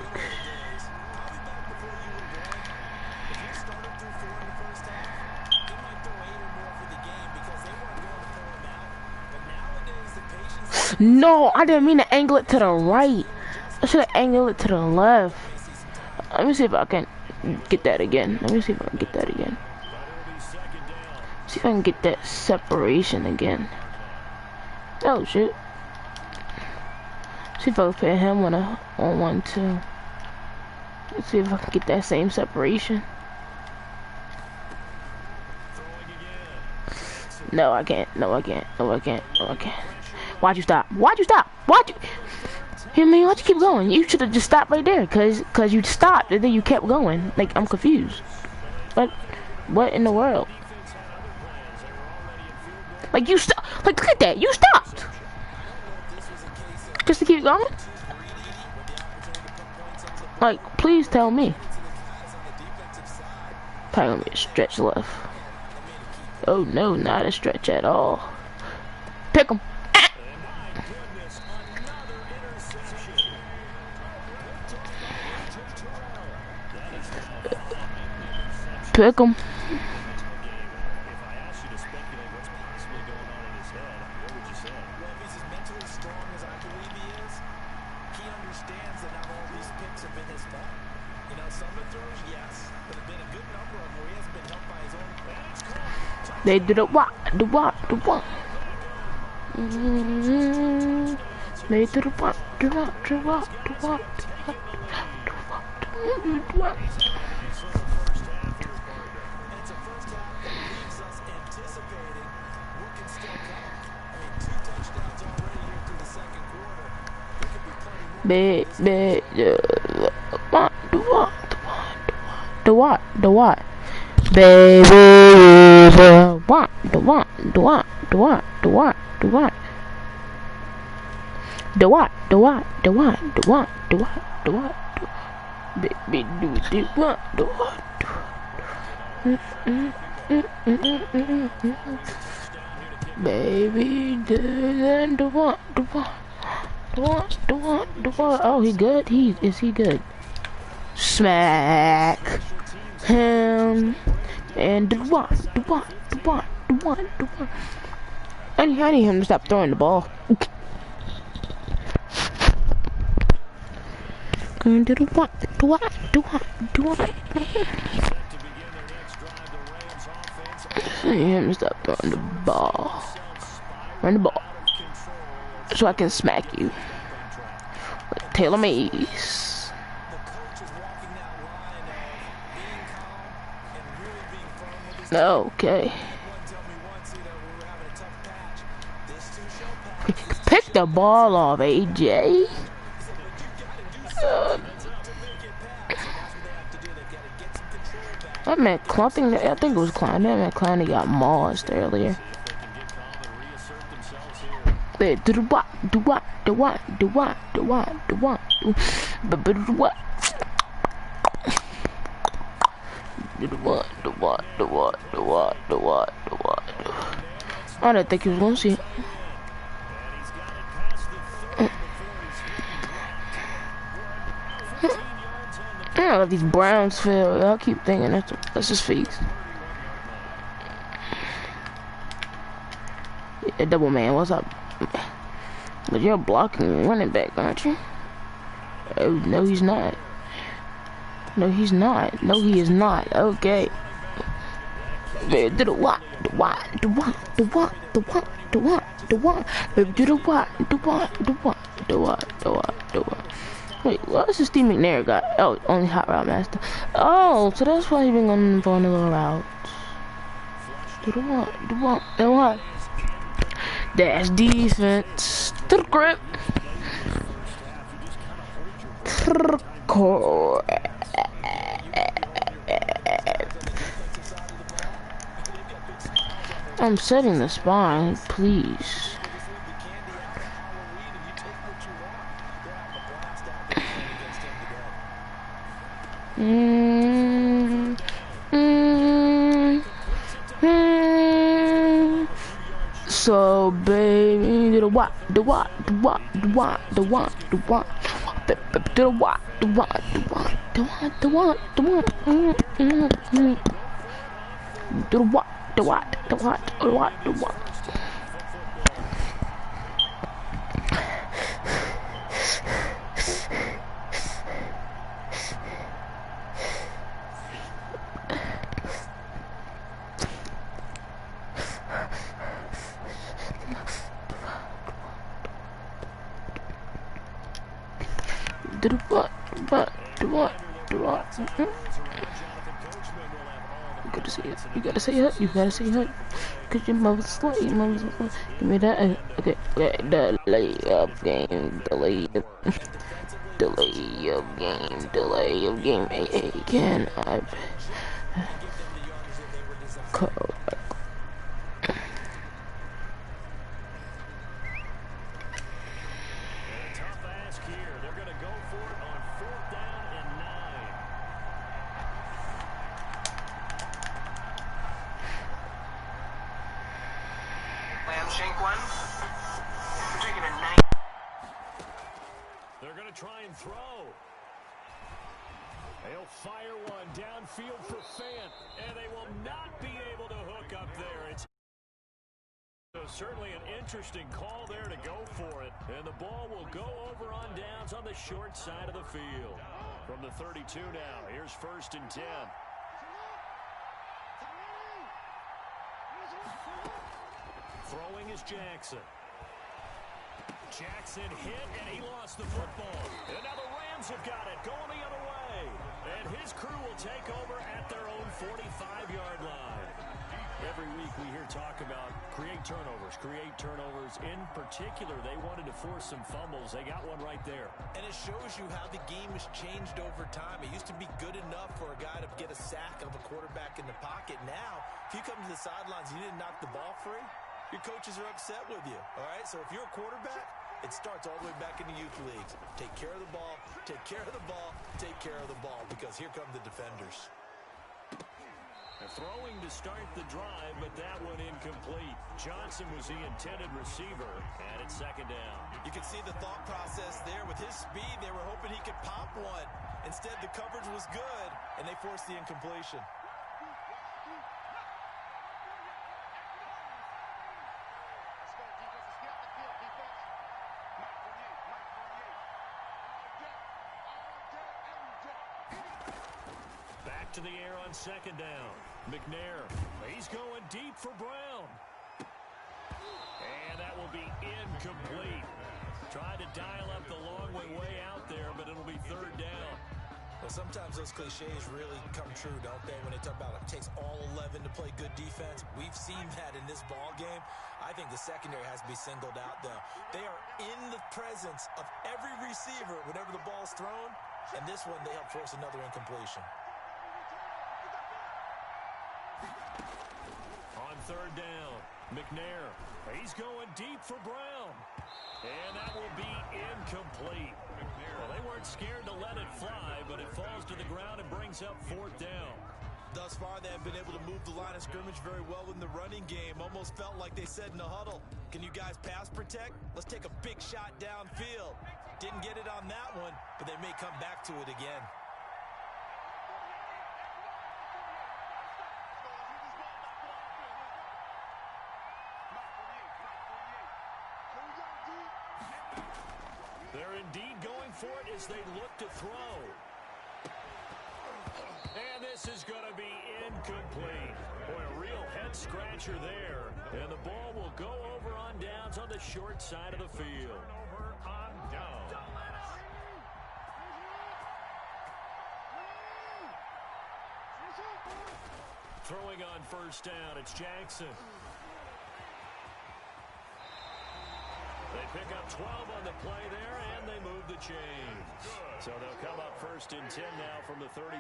F: No, I didn't mean to angle it to the right. I should have angled it to the left. Let me see if I can get that again. Let me see if I can get that again. See if I can get that separation again. Oh shit. See if I can put him on a 1-2. Let's see if I can get that same separation. No, I can't. No, I can't. No, I can't. No, I can't. Why'd you stop? Why'd you stop? Why'd you? I mean, why'd you keep going? You should have just stopped right there, cause you stopped and then you kept going. Like, I'm confused. What in the world? Like, you stop. Like, look at that. You stopped. Just to keep going? Like, please tell me. Probably gonna be a stretch left. Oh no, not a stretch at all. Pick him. Pick him. They did a what? The what? The what? They did a what? The what? The what? The what? The what? The what? Baby, the what? The what? The what? The what? The what? The what? The what? The what? The what? The what? The what? The what? Baby, do the what? The what? Baby, do the what? The what? The what? The what? The what? Oh, he good? Is he good? Smack him and the what? The what? The what? The what? The what? I need him to stop throwing the ball. Going to the what? The what? The what? The what? I need him to stop throwing the ball. Run the ball. So I can smack you. With Taylor Mays. Okay. Pick the ball off, AJ. I meant Clumping. I think it was Klein. I meant Klein got maused earlier. Do what? Do what? Do what? Do what? Do what? Do what? Do what? Do what? Do what? Do what? Do what? Do what? Do what? I didn't think he was gonna see it. I love these Browns feel. I keep thinking that's his face. Yeah, double man, what's up? But you're blocking running back, aren't you? Oh no, he's not. No, he's not. No, he is not. Okay. Man, do the what? The what? The what? The what? The what? The what? The what? Do the what? The what? The what? The what? The what? The what? Wait, what does Steve McNair got? Oh, only hot route master. Oh, so that's why he been going for the little routes. Do the what? The what? The what? That's defense. To the grip. I'm setting the spine, please. So baby, do the what? The what? The what? The what? The what? The what? Do what? Do what? Do what? Do what? Do what? Do what? Do what? Do what? Do what? Do what? Do what? Do what? Do what? Do what? You gotta see it. You gotta see it. You gotta see it. Cause your mother's slut. Your mother's slut. Give me that. Okay. Okay. Delay of game. Delay of game. Delay of game. Hey, can I?
G: Shank one. We're taking a 9.
C: They're going to try and throw. They'll fire one downfield for Fant, and they will not be able to hook up there. It's certainly an interesting call there to go for it, and the ball will go over on downs on the short side of the field. From the 32 now, here's 1st and 10. Throwing is Jackson. Jackson hit, and he lost the football. And now the Rams have got it, going the other way. And his crew will take over at their own 45-yard line. Every week we hear talk about create turnovers. In particular, they wanted to force some fumbles. They got one right there.
D: And it shows you how the game has changed over time. It used to be good enough for a guy to get a sack of a quarterback in the pocket. Now, if you come to the sidelines and you didn't knock the ball free, your coaches are upset with you, all right? So if you're a quarterback, it starts all the way back in the youth leagues. Take care of the ball, take care of the ball, take care of the ball, because here come the defenders.
C: They're throwing to start the drive, but that one incomplete. Johnson was the intended receiver, and it's 2nd down.
D: You can see the thought process there. With his speed, they were hoping he could pop one. Instead, the coverage was good, and they forced the incompletion.
C: To the air on 2nd down. McNair, he's going deep for Brown. And that will be incomplete. Tried to dial up the long way out there, but it'll be 3rd down.
D: Well, sometimes those cliches really come true, don't they? When they talk about it takes all 11 to play good defense. We've seen that in this ball game. I think the secondary has to be singled out, though. They are in the presence of every receiver whenever the ball's thrown. And this one, they help force another incompletion.
C: On 3rd down, McNair, he's going deep for Brown. And that will be incomplete. Well, they weren't scared to let it fly, but it falls to the ground and brings up 4th down.
D: Thus far, they have been able to move the line of scrimmage very well in the running game. Almost felt like they said in the huddle, can you guys pass protect? Let's take a big shot downfield. Didn't get it on that one, but they may come back to it again.
C: They're indeed going for it as they look to throw. And this is going to be incomplete. Boy, a real head-scratcher there. And the ball will go over on downs on the short side of the field. Over on downs. Throwing on 1st down, it's Jackson. They pick up 12 on the play there, and they move the chains. So they'll come up 1st and 10 now from the 33.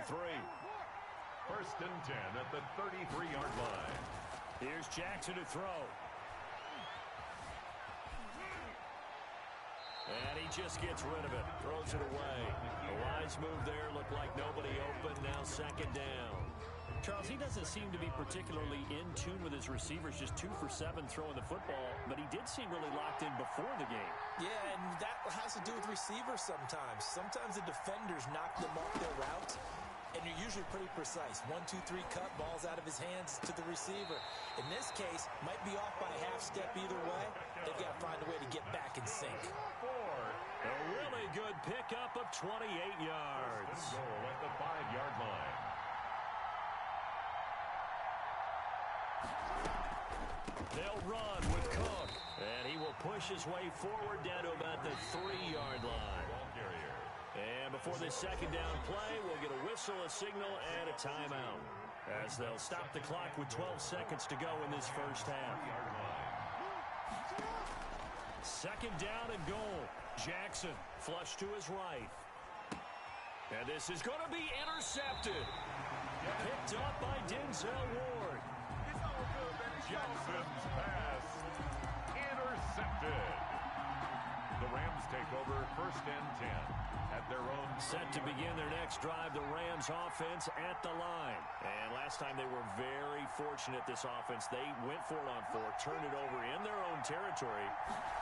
B: 1st and 10 at the 33-yard line.
C: Here's Jackson to throw. And he just gets rid of it, throws it away. A wise move there, looked like nobody open, now 2nd down. Charles, he doesn't seem to be particularly in tune with his receivers, just 2 for 7 throwing the football, but he did seem really locked in before the game.
D: Yeah, and that has to do with receivers sometimes. Sometimes the defenders knock them off their routes, and you're usually pretty precise. 1, 2, 3 cut, balls out of his hands to the receiver. In this case, might be off by a half step either way. They've got to find a way to get back in sync.
C: A really good pickup of 28 yards.
B: Goal at the 5-yard line.
C: They'll run with Cook, and he will push his way forward down to about the 3-yard line. And before this second down play, we'll get a whistle, a signal, and a timeout, as they'll stop the clock with 12 seconds to go in this first half. Second down and goal. Jackson flush to his right. And this is going to be intercepted. Picked up by Denzel Ward.
B: Jackson's pass intercepted. The Rams take over 1st and 10 at their own.
C: Set to begin their next drive, the Rams offense at the line. And last time they were very fortunate, this offense. They went for it on 4, turned it over in their own territory,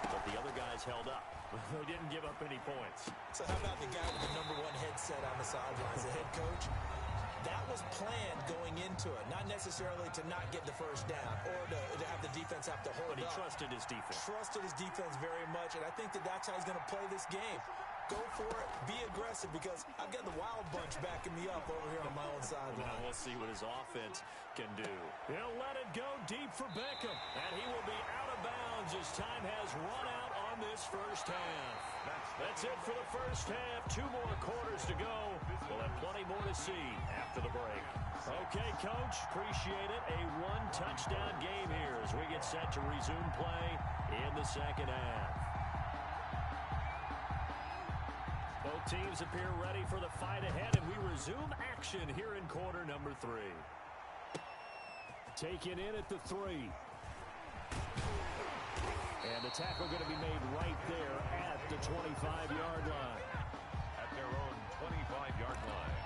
C: but the other guys held up. They didn't give up any points.
D: So how about the guy with the #1 headset on the sidelines, the head coach? That was planned going into it, not necessarily to not get the first down or to have the defense have to hold up.
C: But he trusted his defense.
D: Trusted his defense very much, and I think that's how he's going to play this game. Go for it, be aggressive, because I've got the Wild Bunch backing me up over here on my own sideline.
C: Now we'll see what his offense can do. He'll let it go deep for Beckham, and he will be out of bounds as time has run out on this first half. That's it for the first half. 2 more quarters to go. We'll have plenty more to see after the break. Okay, Coach, appreciate it. A 1-touchdown game here as we get set to resume play in the second half. Both teams appear ready for the fight ahead, and we resume action here in quarter number 3. Taken in at the 3. And the tackle going to be made right there at the 25-yard line.
B: At their own 25-yard line.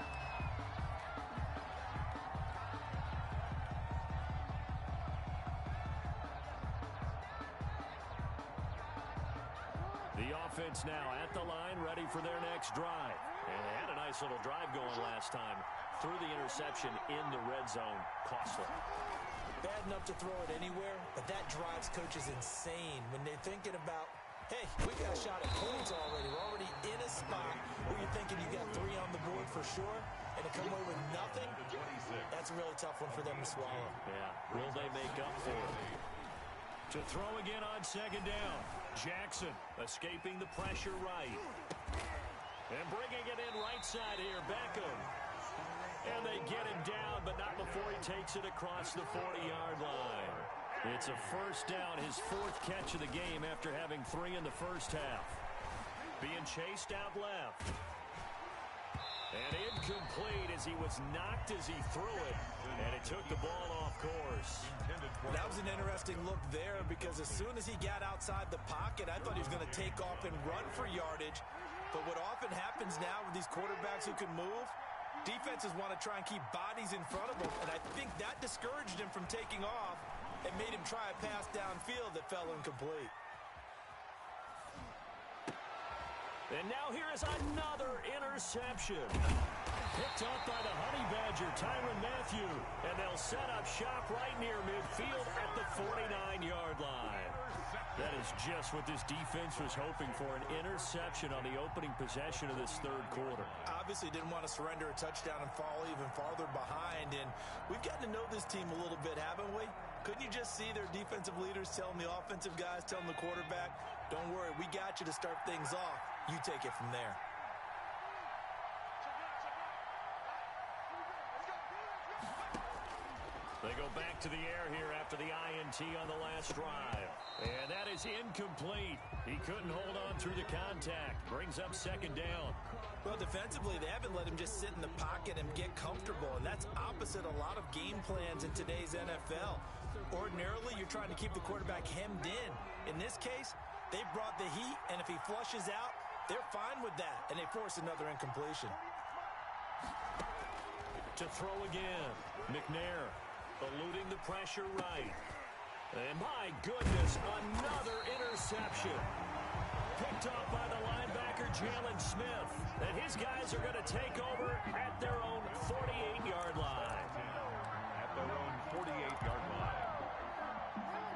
C: The offense now at the line, ready for their next drive. And they had a nice little drive going last time. Threw the interception in the red zone. Costly.
D: Bad enough to throw it anywhere, but that drives coaches insane when they're thinking about, hey, we got a shot at points already. We're already in a spot where you're thinking you got 3 on the board for sure, and to come away with nothing, that's a really tough one for them to swallow.
C: Yeah, will they make up for it? To throw again on second down. Jackson escaping the pressure right. And bringing it in right side here, Beckham. And they get him down, but not before he takes it across the 40-yard line. It's a first down, his 4th catch of the game after having 3 in the first half. Being chased out left. And incomplete as he was knocked as he threw it. And it took the ball off course.
D: That was an interesting look there because as soon as he got outside the pocket, I thought he was going to take off and run for yardage. But what often happens now with these quarterbacks who can move, defenses want to try and keep bodies in front of them, and I think that discouraged him from taking off and made him try a pass downfield that fell incomplete.
C: And now here is another interception. Picked up by the Honey Badger, Tyrann Mathieu, and they'll set up shop right near midfield at the 49-yard line. That is just what this defense was hoping for, an interception on the opening possession of this 3rd quarter.
D: Obviously didn't want to surrender a touchdown and fall even farther behind, and we've gotten to know this team a little bit, haven't we? Couldn't you just see their defensive leaders telling the offensive guys, telling the quarterback, don't worry, we got you to start things off. You take it from there.
C: They go back to the air here after the INT on the last drive. And that is incomplete. He couldn't hold on through the contact. Brings up second down.
D: Well, defensively, they haven't let him just sit in the pocket and get comfortable, and that's opposite a lot of game plans in today's NFL. Ordinarily, you're trying to keep the quarterback hemmed in. In this case, they brought the heat, and if he flushes out, they're fine with that, and they force another incompletion.
C: To throw again. McNair eluding the pressure right. And my goodness, another interception. Picked off by the linebacker, Jalen Smith. And his guys are going to take over at their own 48-yard line.
B: At their own 48-yard line.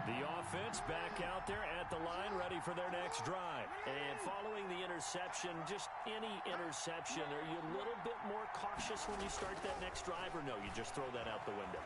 C: The offense back out there at the line, ready for their next drive. And following the interception, just any interception, are you a little bit more cautious when you start that next drive, or no, you just throw that out the window?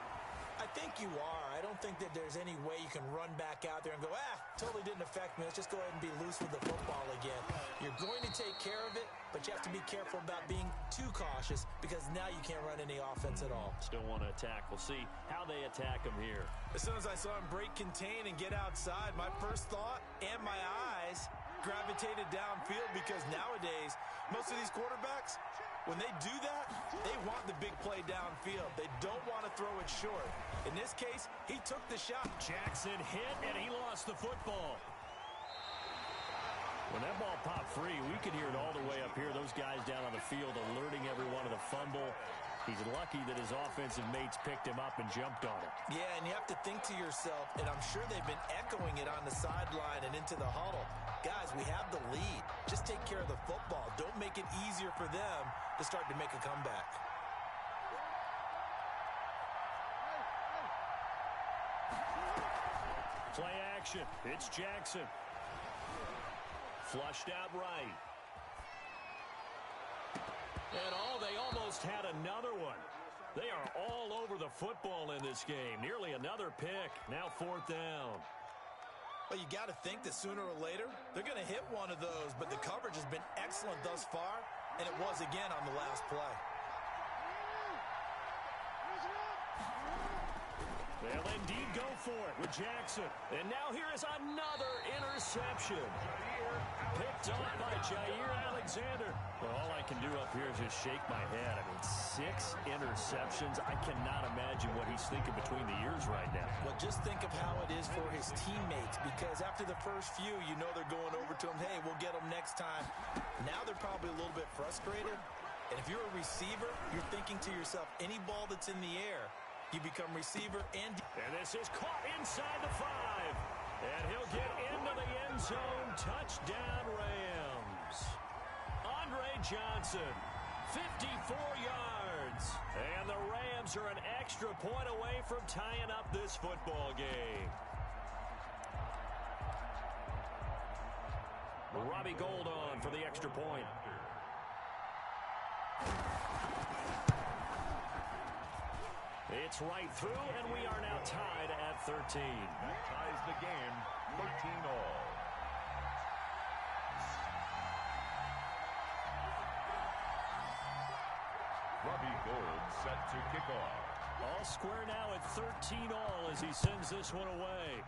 D: I think you are. I don't think that there's any way you can run back out there and go, totally didn't affect me. Let's just go ahead and be loose with the football again. You're going to take care of it, but you have to be careful about being too cautious because now you can't run any offense at all.
C: Still want to attack. We'll see how they attack him here.
D: As soon as I saw him break contain and get outside, my first thought and my eyes gravitated downfield because nowadays, most of these quarterbacks, when they do that, they want the big play downfield. They don't want to throw it short. In this case, he took the shot.
C: Jackson hit, and he lost the football. When that ball popped free, we could hear it all the way up here. Those guys down on the field alerting everyone of the fumble. He's lucky that his offensive mates picked him up and jumped on it.
D: Yeah, and you have to think to yourself, and I'm sure they've been echoing it on the sideline and into the huddle. Guys, we have the lead. Just take care of the football. Don't make it easier for them to start to make a comeback.
C: Play action. It's Jackson. Flushed out right. And they almost had another one. They are all over the football in this game. Nearly another pick. Now 4th down.
D: Well, you got to think that sooner or later, they're going to hit one of those, but the coverage has been excellent thus far, and it was again on the last play.
C: They'll indeed go for it with Jackson. And now here is another interception. Picked off by Jair Alexander. Well, all I can do up here is just shake my head. I mean, 6 interceptions. I cannot imagine what he's thinking between the ears right now.
D: Well, just think of how it is for his teammates, because after the first few, you know they're going over to him, hey, we'll get them next time. Now they're probably a little bit frustrated. And if you're a receiver, you're thinking to yourself, any ball that's in the air, you become receiver and
C: this is caught inside the 5. And he'll get into the end zone. Touchdown, Rams. Andre Johnson, 54 yards. And the Rams are an extra point away from tying up this football game. Robbie Gould on for the extra point. It's right through, and we are now tied at 13.
B: That ties the game, 13-all. Robbie Gould set to kick off.
C: All square now at 13-all as he sends this one away.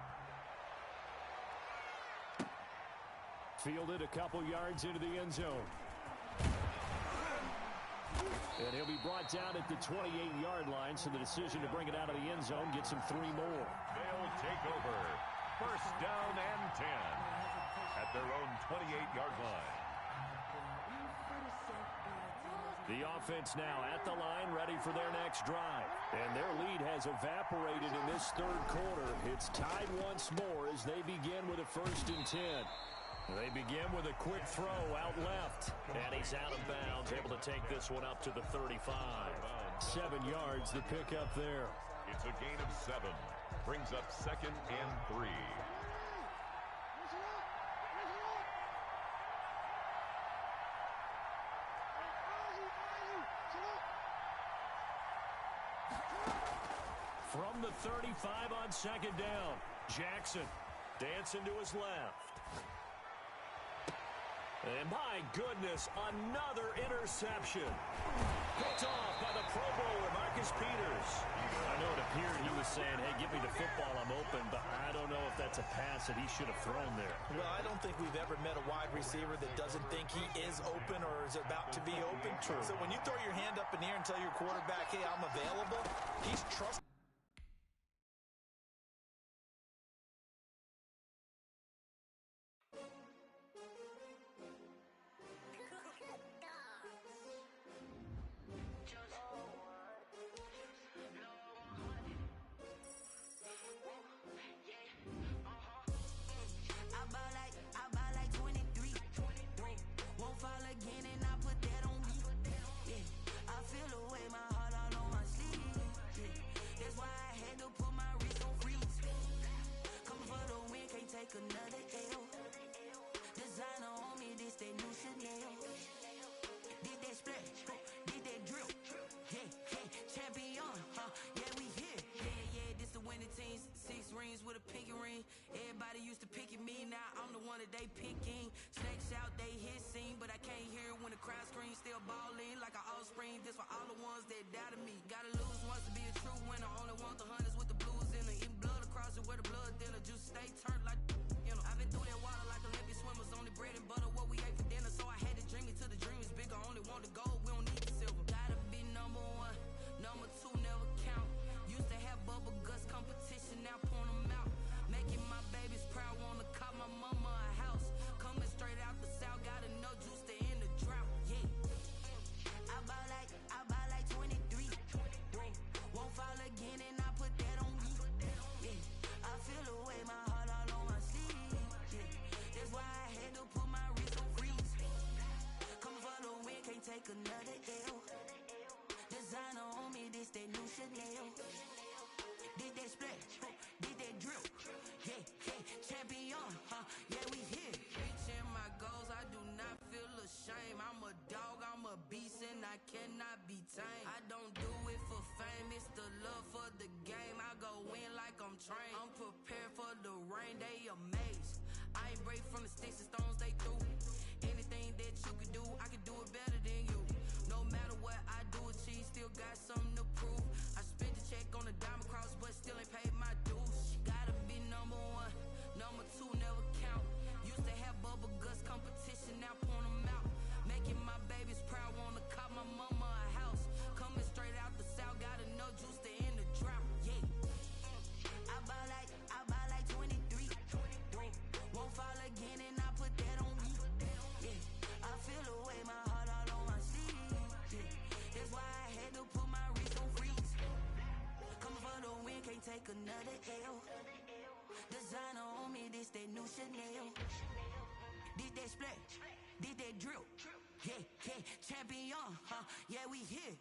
C: Fielded a couple yards into the end zone. And he'll be brought down at the 28-yard line, so the decision to bring it out of the end zone gets him 3 more.
B: They'll take over. 1st down and 10 at their own 28-yard line.
C: The offense now at the line, ready for their next drive. And their lead has evaporated in this 3rd quarter. It's tied once more as they begin with a 1st and 10. They begin with a quick throw out left. And he's out of bounds, able to take this one up to the 35. 7 yards the pick up there.
B: It's a gain of 7. Brings up 2nd and 3.
C: From the 35 on 2nd down, Jackson dancing to his left. And my goodness, another interception. Picked off by the Pro Bowler, Marcus Peters. I know it appeared he was saying, hey, give me the football, I'm open, but I don't know if that's a pass that he should have thrown there.
D: Well, I don't think we've ever met a wide receiver that doesn't think he is open or is about to be open.
C: True.
D: So when you throw your hand up in the air and tell your quarterback, hey, I'm available, he's trusting.
H: prayers for all the ones that doubted me. Gotta lose once to be a true winner. Only want the hundreds with the blues in it. Eating blood across it where the blood thinner. Juice stay turned like, you know. I've been through that water like Olympic swimmers. Only bread and butter what we ate for dinner. So I had to dream it till the dream is bigger. Only want the gold, we don't need the silver. Gotta be number one, number two never count. Used to have bubble guts competition, now point them out. Making my babies proud, wanna call my mama a house. Coming straight out the south, gotta know juice to end the drought. Yeah. I buy like 23. Won't fall again and I put that on me. Yeah. I feel the way, my heart all on my sleeve. Yeah. That's why I had to put my wrist on freeze. Coming for the win, can't take another L. Designer on me, this that new Chanel. Did that splash, did that drill. Yeah, champion, yeah, we here. Reaching my goals, I do not feel ashamed. I'm a dog, I'm a beast, and I cannot be tamed. I don't do it for fame, it's the love for the game. I go in like I'm trained. I'm prepared for the rain, they amazed. I ain't break from the sticks and stones they threw. Anything that you could do, I could do it better than you. No matter what I do, achieve, still got something to prove. I spent the check on the diamond cross, but still ain't paid my dues. Gotta be number one, number two never count. Used to have bubble guts competition, now point them out. Making my babies proud, wanna call my mama a house. Coming straight out the south, gotta know juice to end the drought. Yeah. I buy like 23. Won't fall again and I put that on me. Yeah. I feel the way, my heart all on my sleeve. Yeah. That's why I had to put my wrist on freeze. Coming for the win, can't take another L. Designer on me, this that new Chanel. Did that splash, did that drill. Yeah, champion, yeah, we here.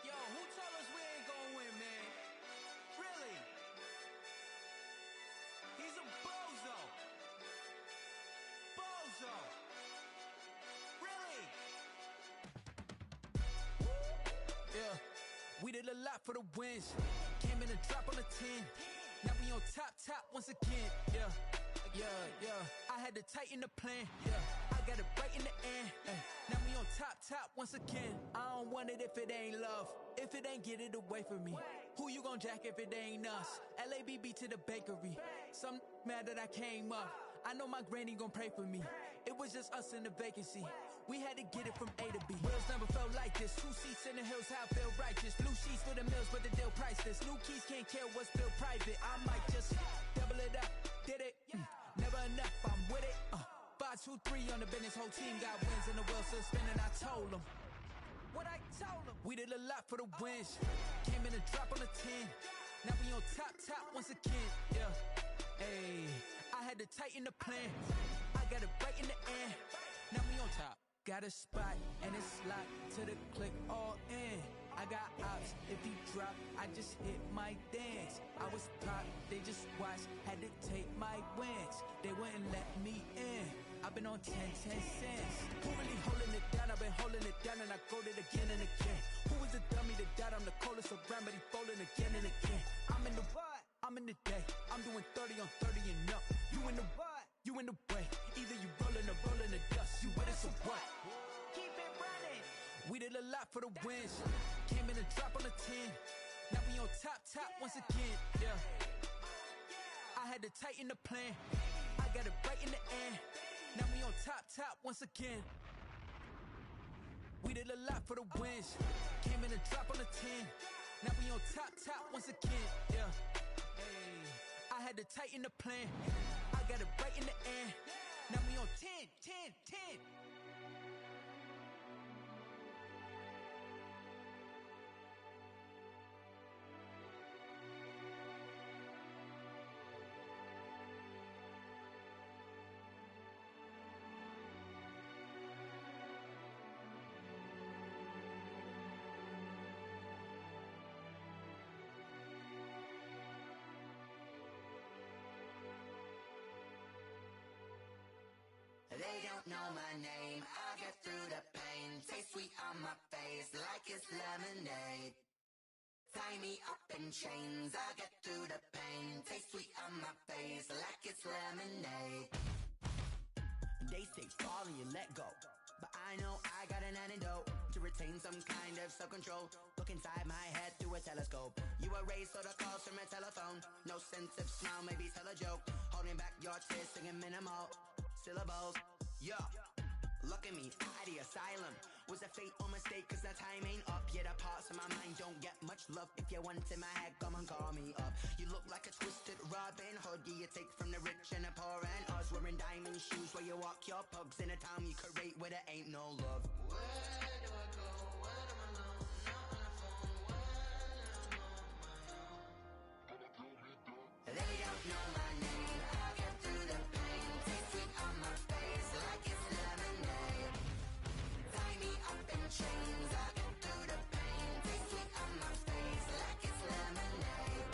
H: Yo, who told us we ain't gonna win, man? Really? He's a bozo. Bozo. Really? Yeah, we did a lot for the wins. Came in a drop on a 10. Now we on top once again. Yeah. I had to tighten the plan. Yeah, I got it right in the end. Now we on top once again. I don't want it if it ain't love. If it ain't, get it away from me. Who you gon' jack if it ain't us? LABB to the bakery. Some mad that I came up. I know my granny gon' pray for me. It was just us in the vacancy. We had to get it from A to B. Wheels never felt like this. 2 seats in the hills, how I feel righteous. Blue sheets for the mills, but the deal priceless. New keys can't care what's still private. I might just double it up. Did it? Never enough, I'm with it. 5, 2, 3 on the business. Whole team got wins and the wheel still spinning. I told them what I told them. We did a lot for the wins. Came in a drop on a 10. Now we on top once again. Yeah. Hey, I had to tighten the plan. I got it right in the end. Now we on top. Got a spot and it's locked to the click all in. I got ops, if he drop, I just hit my dance. I was pop, they just watched, had to take my wins. They wouldn't let me in. I've been on 10 cents. Who really holding it down? I've been holding it down and I go it again and again. Who is the dummy that died? I'm the coldest around, but he folding again and again. I'm in the what? I'm in the day. I'm doing 30 on 30 and up. You in the what? You in the way. Either you rolling or rolling the dust. You with us or what? Keep it running. We did a lot for the wins. Came in a drop on a 10. Now we on top once again. Yeah. I had to tighten the plan. I got it right in the end. Now we on top once again. We did a lot for the wins. Came in a drop on a 10. Now we on top once again. Yeah. Hey, I had to tighten the plan. I got it right in the end. Now we on 10.
I: They don't know my name. I get through the pain. Taste sweet on my face like it's lemonade. Tie me up in chains. I get through the pain. Taste sweet on my face like it's lemonade. They say fall and you let go, but I know I got an antidote to retain some kind of self-control. Look inside my head through a telescope. You erase all the calls from a telephone. No sense of smile, maybe tell a joke. Holding back your tears, singing minimal syllables. Yeah, look at me, out the asylum. Was a fate or mistake, cause the time ain't up. Yet the parts of my mind don't get much love. If you want in my head, come and call me up. You look like a twisted Robin Hood. You take from the rich and the poor and us. Wearing diamond shoes where you walk your pugs. In a town you create where there ain't no love. Where do I go? When am I alone? Not on the phone. When I'm on my own. They don't know my name. I get through the pain. Taste sweet on my face like it's lemonade. Tie me up in chains. I get through the pain. Taste sweet on my face like it's lemonade.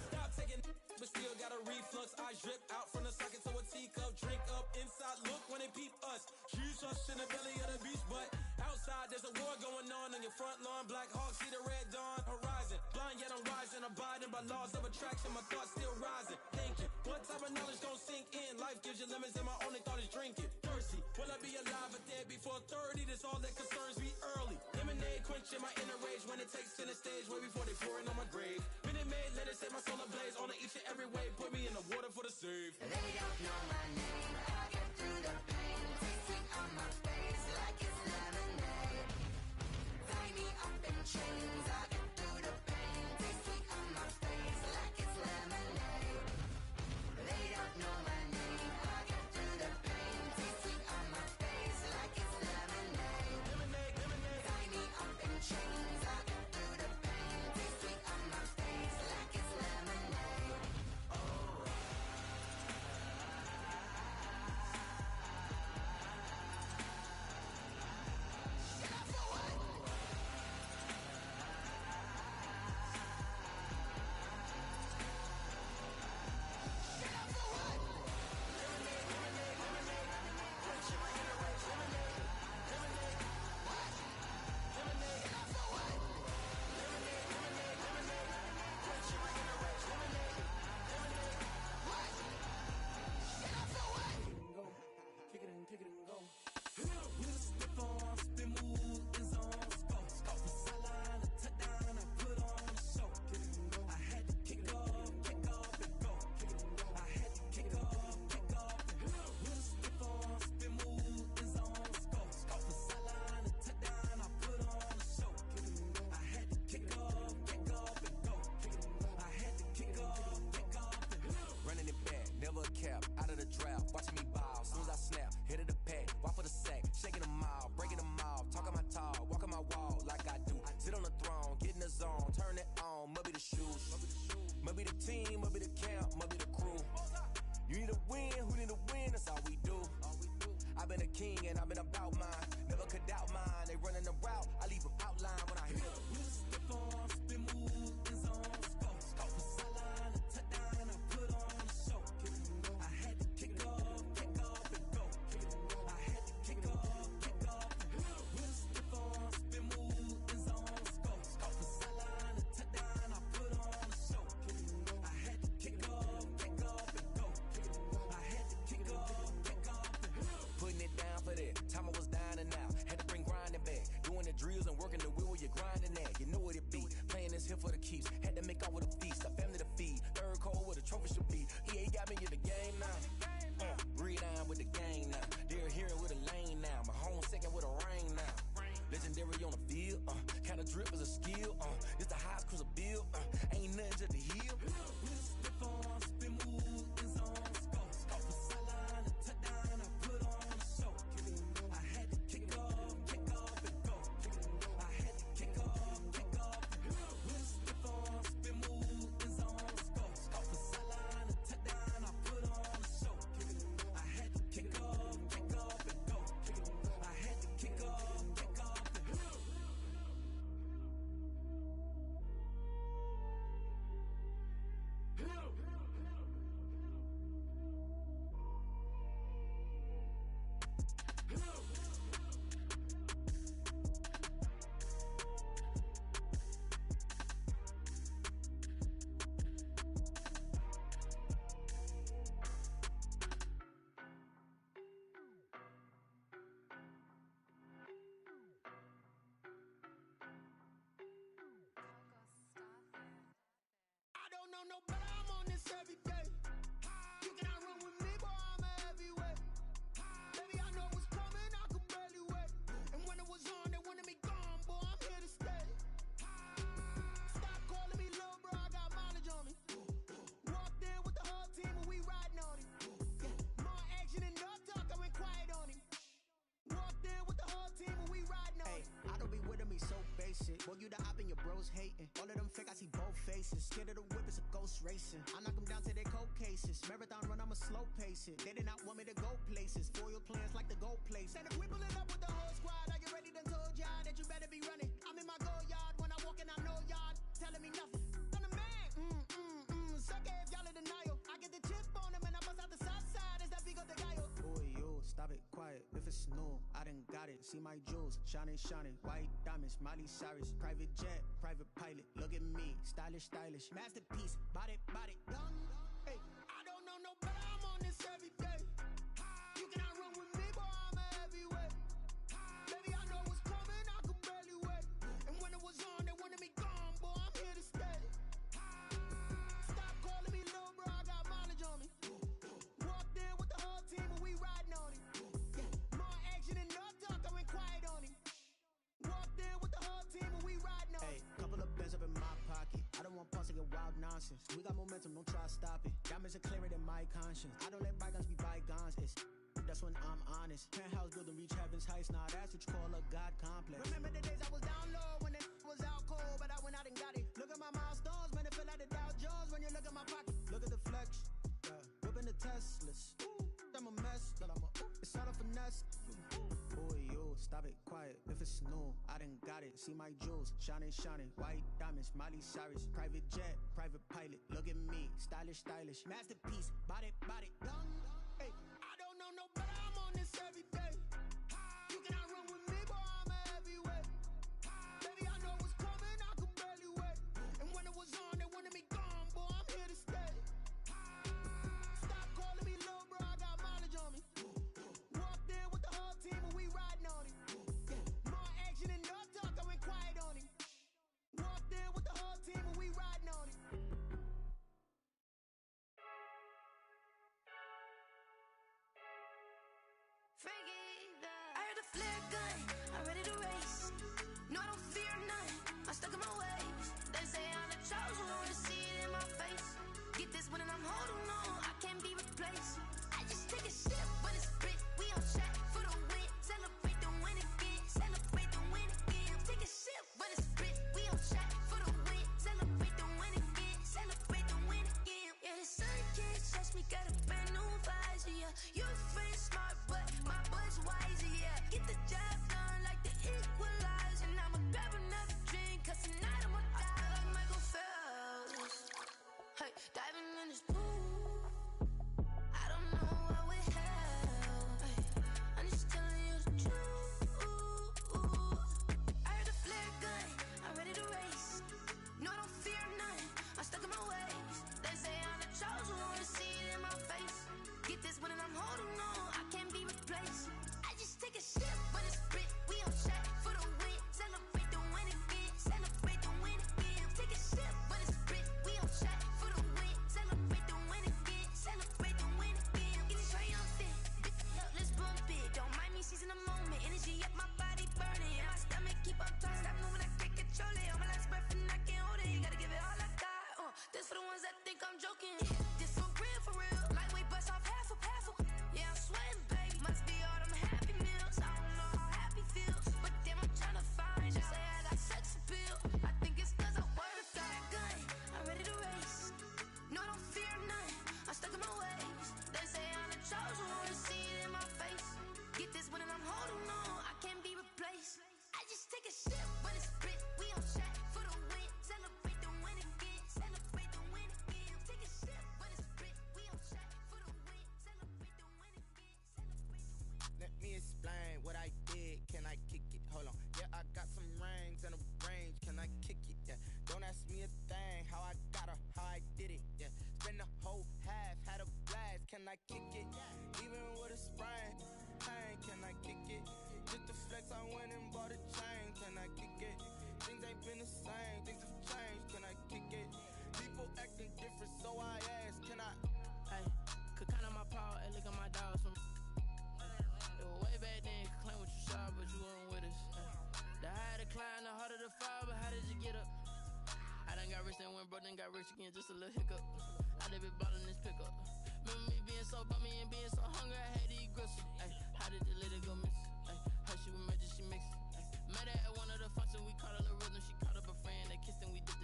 D: Stop taking, but still got a reflux. I drip out from the socket to a teacup. Drink up inside, look when they peep us. She's us in the belly of the beach, but outside there's a war going on your front lawn. Black Hawk, see the red dawn horizon. Blind yet I'm rising, abiding by laws of attraction. My thoughts still rising, thinking what type of knowledge gon' sink in? Life gives you lemons and my only thought is drinking. Thirsty, will I be alive or dead before 30? That's all that concerns me early. Lemonade quenching my inner rage when it takes center stage way before they pour it on my grave. Minute Maid, let it set my soul ablaze on each and every way. Put me in the water for the save.
I: They don't know my name. I get through the pain. Taste sweet on my face like it's lemonade. Tie me up in chains. I get through the pain. Taste sweet on my face like it's lemonade. They don't know my name. I get through the pain. Taste sweet on my face like it's lemonade. Tie me up in chains. I get through the pain. Taste sweet on my face like it's lemonade.
H: Kick it and go. With a stiff arm, spin move, in zone, go. Off the sideline, a touchdown, I put on a show. I had to kick off and go. I had to kick off and go. With a stiff arm, spin move, in zone, go. Off the sideline, a touchdown, I put on a show. I had to kick off and go. I had to kick off and go.
J: Running it back, never a cap, out of the draft, watching me ball, soon as I snap, hit of the pack, walk for the sack, shaking them all, breaking them off, talking my talk, walking my wall like I do, sit on the throne, get in the zone, turn it on, must be the shoes, must be the team, must be the camp, must be the crew, you need a win, who need a win, that's all we do, I've been a king and I've been about mine, never could doubt mine, they running the route, I leave them outline when I hit them.
H: With a stiff arm, spin move, in zone, go. Off the sideline, a touchdown, I put on a show. I had to kick off and go. I had to kick off and go. With a stiff arm, spin move, in zone, go. Off the sideline, a touchdown, I put on a show. I had to kick off and go. I had to kick off and go.
J: Putting it down for that. Time
K: hating. All of them fake, I see both faces. Scared of the whip, it's a ghost racing. I knock them down to their cold cases. Marathon run, I'ma slow pace it. They did not want me to go places. Foil plans like the gold place. And if we pulling up with the whole squad, are you ready? Done told y'all that you better be running. I'm in my go yard. When I walk in, I know y'all telling me nothing. I'm the man. Suck it if y'all in denial. I get the chip on them and I bust out the south side. Is that Vigo de Gallo? Boy, yo, stop it, quiet. If it's new, I done got it. See my jewels, shining, shining. White diamonds, Miley Cyrus. Private jet, private pilot. Look at me, stylish, stylish. Masterpiece, body, done. Hey, I don't know no better. I'm on this every day. You cannot run with me, boy. I'm a heavyweight. Baby, I know what's coming. I could barely wait. And when it was on, they wanted me gone, boy. I'm here to stay. Stop calling me little bro. I got mileage on me. Walked in with the whole team and we riding on it. More action and no talk. I went quiet on him. Walked in with the whole team and we riding on it. Hey, couple of bands up in my pocket. I don't want pause to get wild nonsense. We got momentum, don't try to stop it. Diamonds are clearer than my conscience. I don't let bygones be bygones. That's when I'm honest. Penthouse building, reach heaven's heights. Nah, that's what you call a God complex. Remember the days I was down low when it was out cold, but I went out and got it. Look at my milestones, man, it feel like the Dow Jones when you look at my pocket. Look at the flex, whipping the Teslas. I'm a mess, but it's all a finesse. Boy, yo, stop it, quiet. If it's new, I done got it. See my jewels, shining, shining. White diamonds, Miley Cyrus. Private jet, private pilot. Look at me, stylish, stylish. Masterpiece, body, done. Hey, I don't know no better. I'm on this every day. You cannot run with me, boy. I'm a heavyweight. Baby, I know what's coming. I could barely wait. And when it was on, they wanted me gone, boy. I'm here to stay. Stop calling me little bro. I got mileage on me. Walked in with the whole team and we riding on it. More action and no talk. I went quiet on him. Walked in with the whole team and we riding on it.
H: I heard the flare gun, I'm ready to race. No, I don't fear none, I'm stuck in my ways. They say I'm the chosen one, see it in my face. Get this one and I'm holding on, I can't be replaced. I just take a sip, but it's spit, we on track for the win. Celebrate the win again, celebrate the win again. Take a sip, but it's spit, we on track for the win. Celebrate the win again, celebrate the win again. Yeah, the sun can't touch me, got a brand new visor, yeah. Your friend smart, but my bud's wiser, yeah. Get the job done like the equalizer. And I'ma grab another drink, cause tonight I'ma die like Michael Phelps. Hey, diving in this pool, I don't know what would help. Hey, I'm just telling you the truth. I heard the flare gun, I'm ready to race. No, I don't fear none, I'm stuck in my ways. They say I'm the chosen one, see it in my face. Get this one and I'm holding on, I can't be replaced. I just take a sip, but it's spit, we on track for the win. Celebrate the win again, celebrate the win again. Take a sip, but it's spit, we on track for the win. Celebrate the win again, celebrate the win again. Get it triumphant, up, let's bump it. Don't mind me seizing the moment, energy up, my body burning. And my stomach keep up trying, stop moving, I can't control it. On my last breath and I can't hold it, you gotta give it all I got. This for the ones that think I'm joking. This for real, lightweight bust off half a. Yeah, I'm sweating, babe, must be all them happy meals. I don't know how happy feels, but damn, I'm tryna find you. Say I got sex appeal, I think it's cause I wear a fat gun. I'm ready to race, no, I don't fear none, I'm stuck in my ways. They say I'm the chosen one, see it in my face. Get this one and I'm holding on, I can't be replaced. I just take a sip, but it's spit, we on track for the win. Celebrate the win again, celebrate the win again. Take a sip, but it's spit, we on track for the win. Celebrate the win again, celebrate the win.
L: Let me explain what I did. Can I kick it? Hold on. Yeah, I got some rings and a range. Can I kick it? Yeah. Don't ask me a thing. How I got her, how I did it. Yeah. Spend the whole half, had a blast. Can I kick it? Even with a sprain. Hey, can I kick it? Just to flex, I went and bought a chain. Can I kick it? Things ain't been the same. Things have changed. Can I kick it? People acting different, so I ask. Can I?
M: Hey, could count on my power and look at my dogs from. It was way back then, could claim what you saw, but you weren't with us. The higher the climb, the harder the fall, but how did you get up? I done got rich, then went broke, then got rich again, just a little hiccup. I done been ballin' this pickup. Remember me being so bummy and being so hungry, I had to eat gristle. Ay, how did the lady go missing? Ay, her she was magic, she mixed. Met her at one of the functions, we caught a little rhythm, she caught up a friend, they kissed and we did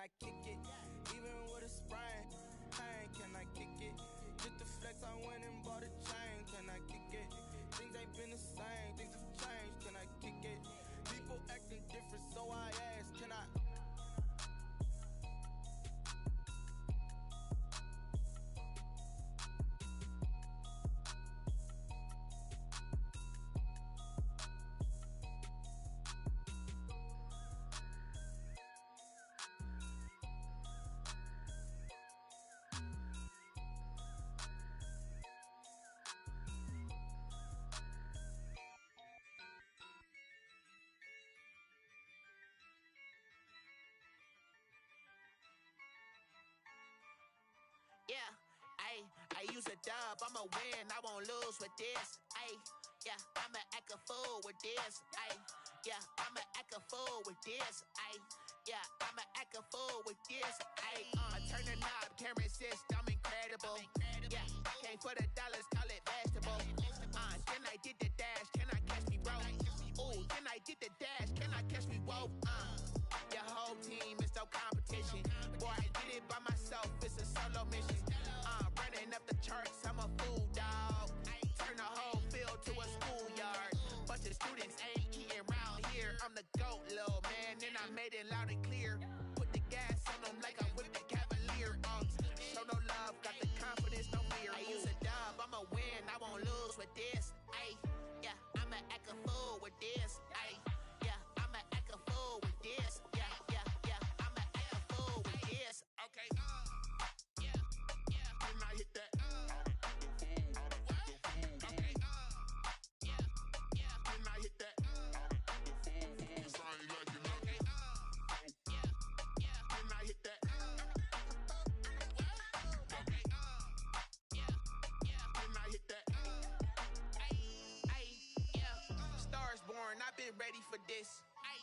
L: I kick it? Even with a sprain, pain, can I kick it? Just the flex, I went and bought a chain, can I kick it? Things ain't been the same, things have changed, can I kick it? People acting different, so I ask, can I?
E: Yeah, I use a dub, I'ma win, I won't lose with this. Yeah, I'ma act a fool with this. Yeah, I'ma act a fool with this. Yeah, I'ma act a fool with this. I turn the knob, camera assist, I'm incredible. Yeah, came for the dollars, call it vegetable. Then I did the dash, can I catch me, bro? Ooh, then I did the dash, can I catch me, whoa? Your whole team is no competition. Boy, I did it by myself, it's a solo mission. Running up the charts, I'm a fool, dog. Turn the whole field to a schoolyard. Bunch of students ain't eating round here. I'm the GOAT, little man, and I made it loud and clear. Put the gas on them like I'm with the Cavalier. Show no love, got the confidence, no fear. I use a dub, I'ma win, I won't lose with this. Yeah, I'ma act a fool with this. Yeah, I'ma act a fool with this. Yeah, I'ma act a fool with this. Okay, yeah, when I hit that. Okay, yeah, when I hit that. This ain't like it, okay, yeah, when I hit that. Okay, yeah, when I hit that. Yeah, stars born, I've been ready for this.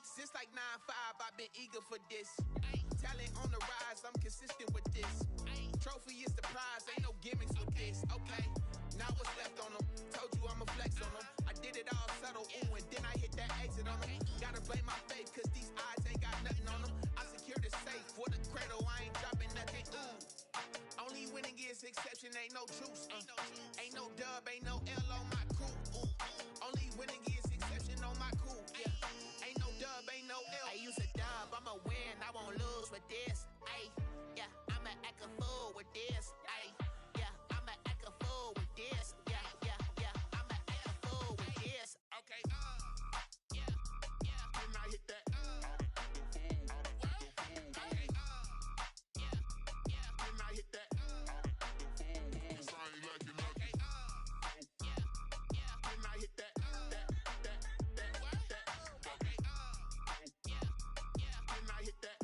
E: Since like 9-5, I've been eager for this. Talent on the rise, I'm consistent with this. Trophy is the prize, ain't no gimmicks with this. Okay, now what's left on them? Told you I'ma flex on them. I did it all subtle, ooh, and then I hit that exit on them. Gotta blame my faith, cause these eyes ain't got nothing on them. I secured the safe for the cradle, I ain't dropping nothing, ooh. Only winning is exception, ain't no truce. Ain't no dub, ain't no L on my crew. Only winning is exception on my crew. Yeah, ain't no dub, ain't no L. I use a dub, I'ma win, I won't lose with this. Yeah, I'ma act a fool with this. Yeah, I'ma act a fool with this. Yeah, I'ma act a fool with this. Okay, yeah, when I hit that. Okay, yeah, when I hit that. This ain't like it, okay, yeah, when I hit that. Okay, yeah, when I hit that.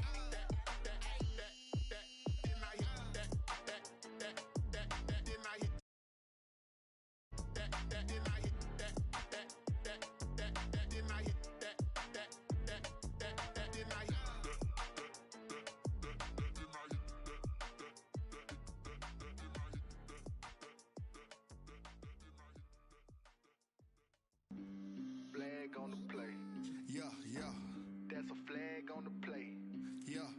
N: Flag on the play. Yeah. That's a flag on the play. Yeah.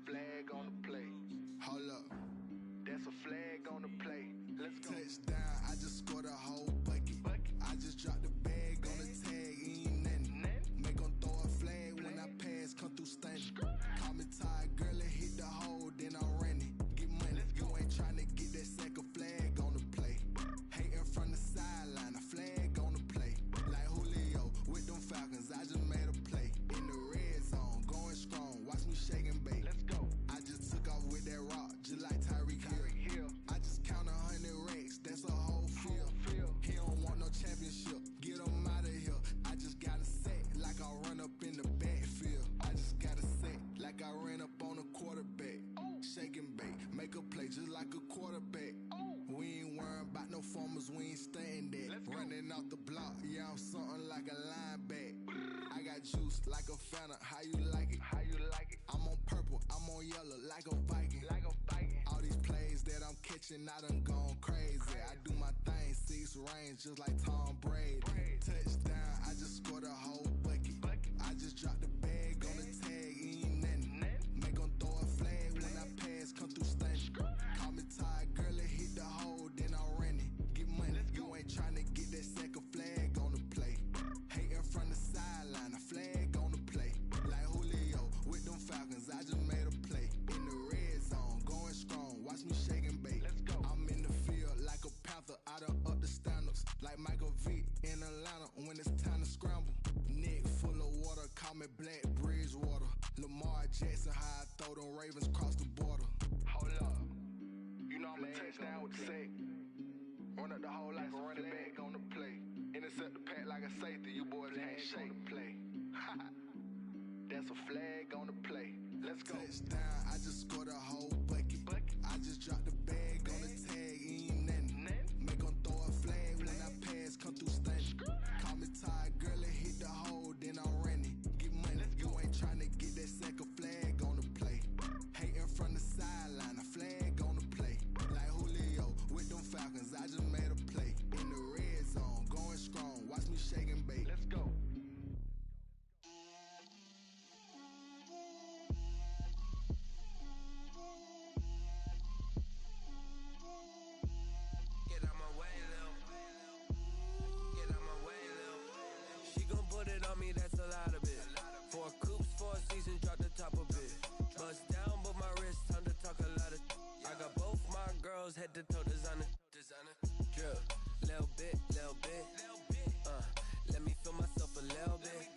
N: Flag on the play. Hold up. That's a flag on the play. Let's go. Touchdown, I just scored a whole bucket. I just dropped the bag on the tag, ain't nothing. Make 'em throw a flag when I pass, come through stunning. Call me tired, girl, and hit the hole, then I'm running. Get money, you ain't tryna get that second flag on the play. Hating from the sideline, a flag on the play. Like Julio with them Falcons, I just made a play. In the red zone, going strong, watch me shake and bake. Let's go. I just took off with that rock, just like Tyreek Hill. I just count 100 racks, that's a whole field. He don't want no championship, get him out of here. I just got a set, like I run up in the backfield. I just got a set, like I ran up on a quarterback. Shake and bake, make a play just like a quarterback. We ain't worrying about no formers, we ain't staying there. Running off the block, yeah, I'm something like a lineback. I got juice like a Fanta, how you like it? I'm on purple, I'm on yellow, like a Viking. All these plays that I'm catching, I done gone crazy. I do my thing, 6 range, just like Tom Brady. Touchdown, I just scored a whole bucket. I just dropped the bag on the tag, ain't nothing. Make me Black Bridgewater. Lamar Jackson, how I throw them Ravens across the border. Hold up. You know I'm a touchdown with the sack. Run up the whole like a running back on the play. Intercept the pack like a safety. You boys can't shake the play. That's a flag on the play. Let's go. Touchdown, I just scored a whole bucket. I just dropped the bag on the tag, ain't nothing. Make them throw a flag when I pass, come through stunning. Call me tired, girl, and hit the hole, then I'm running. Get money, you ain't trying to get that second flag on the play. Hating from the sideline, a flag on the play. Like Julio with them Falcons, I just made a play. In the red zone, going strong, watch me shake and bake. Let's go.
O: That's a lot of it. 4 coops, 4 seasons, drop the top of it. Bust down, but my wrist, time to talk a lot of. I got both my girls head to toe designer. Drip, little bit. Let me feel myself a little bit.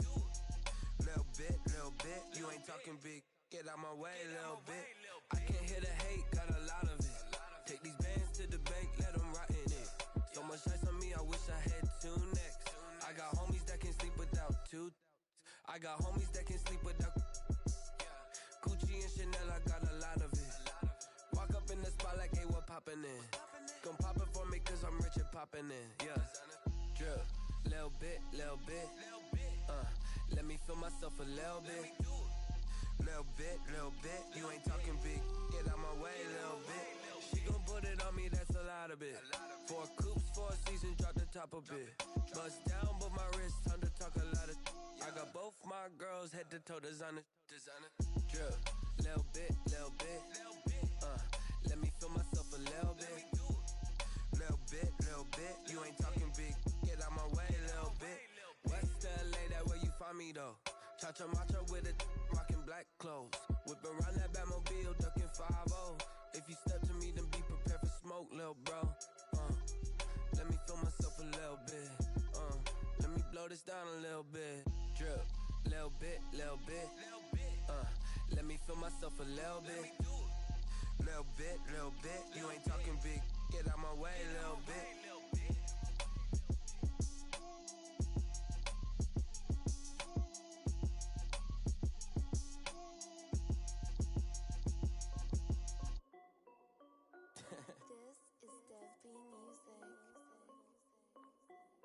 O: Little bit. You ain't talking big. Get out my way, little bit. I can't hear the hate, got a lot of it. Take these bands to the bank, let them rot in it. So much ice on me, I wish I had 2 necks. I got homies that can sleep without 2. I got homies that can sleep without Gucci and Chanel, I got a lot of it. Walk up in the spot like, hey, what poppin' in? Come pop it for me cause I'm rich and poppin' in, yeah. Drip, little bit. Let me feel myself a little bit. Little bit. You ain't talking big, get out my way, little bit. She gon' put it on me, that's a lot of it. 4 coops, 4 seasons, drop the top a bit. Bust down, but my wrist, time to talk a lot of. I got both my girls head to toe designer. Drip, little bit. Let me feel myself a little bit. Little bit. You ain't talking big, get out my way, little bit. West LA, that where you find me though. Cha-cha macha with it, rockin' black clothes. Whip around that Batmobile, ducking 5-0. If you step to me, then be prepared for smoke, lil' bro. Let me feel myself a little bit. Let me blow this down a little bit. Drip, little bit. Let me feel myself a little bit. Little bit. You ain't talking big. Get out my way, little bit.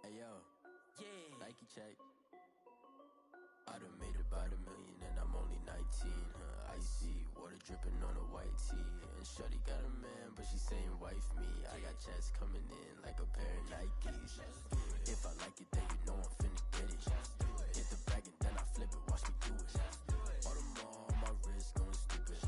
P: Hey yo, Nike check. I done made about $1 million and I'm only 19. Icy water dripping on a white tee. And shorty got a man, but she saying wife me. I got checks coming in like a pair of Nikes. If I like it, then you know I'm finna get it. Hit the bag and then I flip it, watch me do it. All them on my wrist going stupid.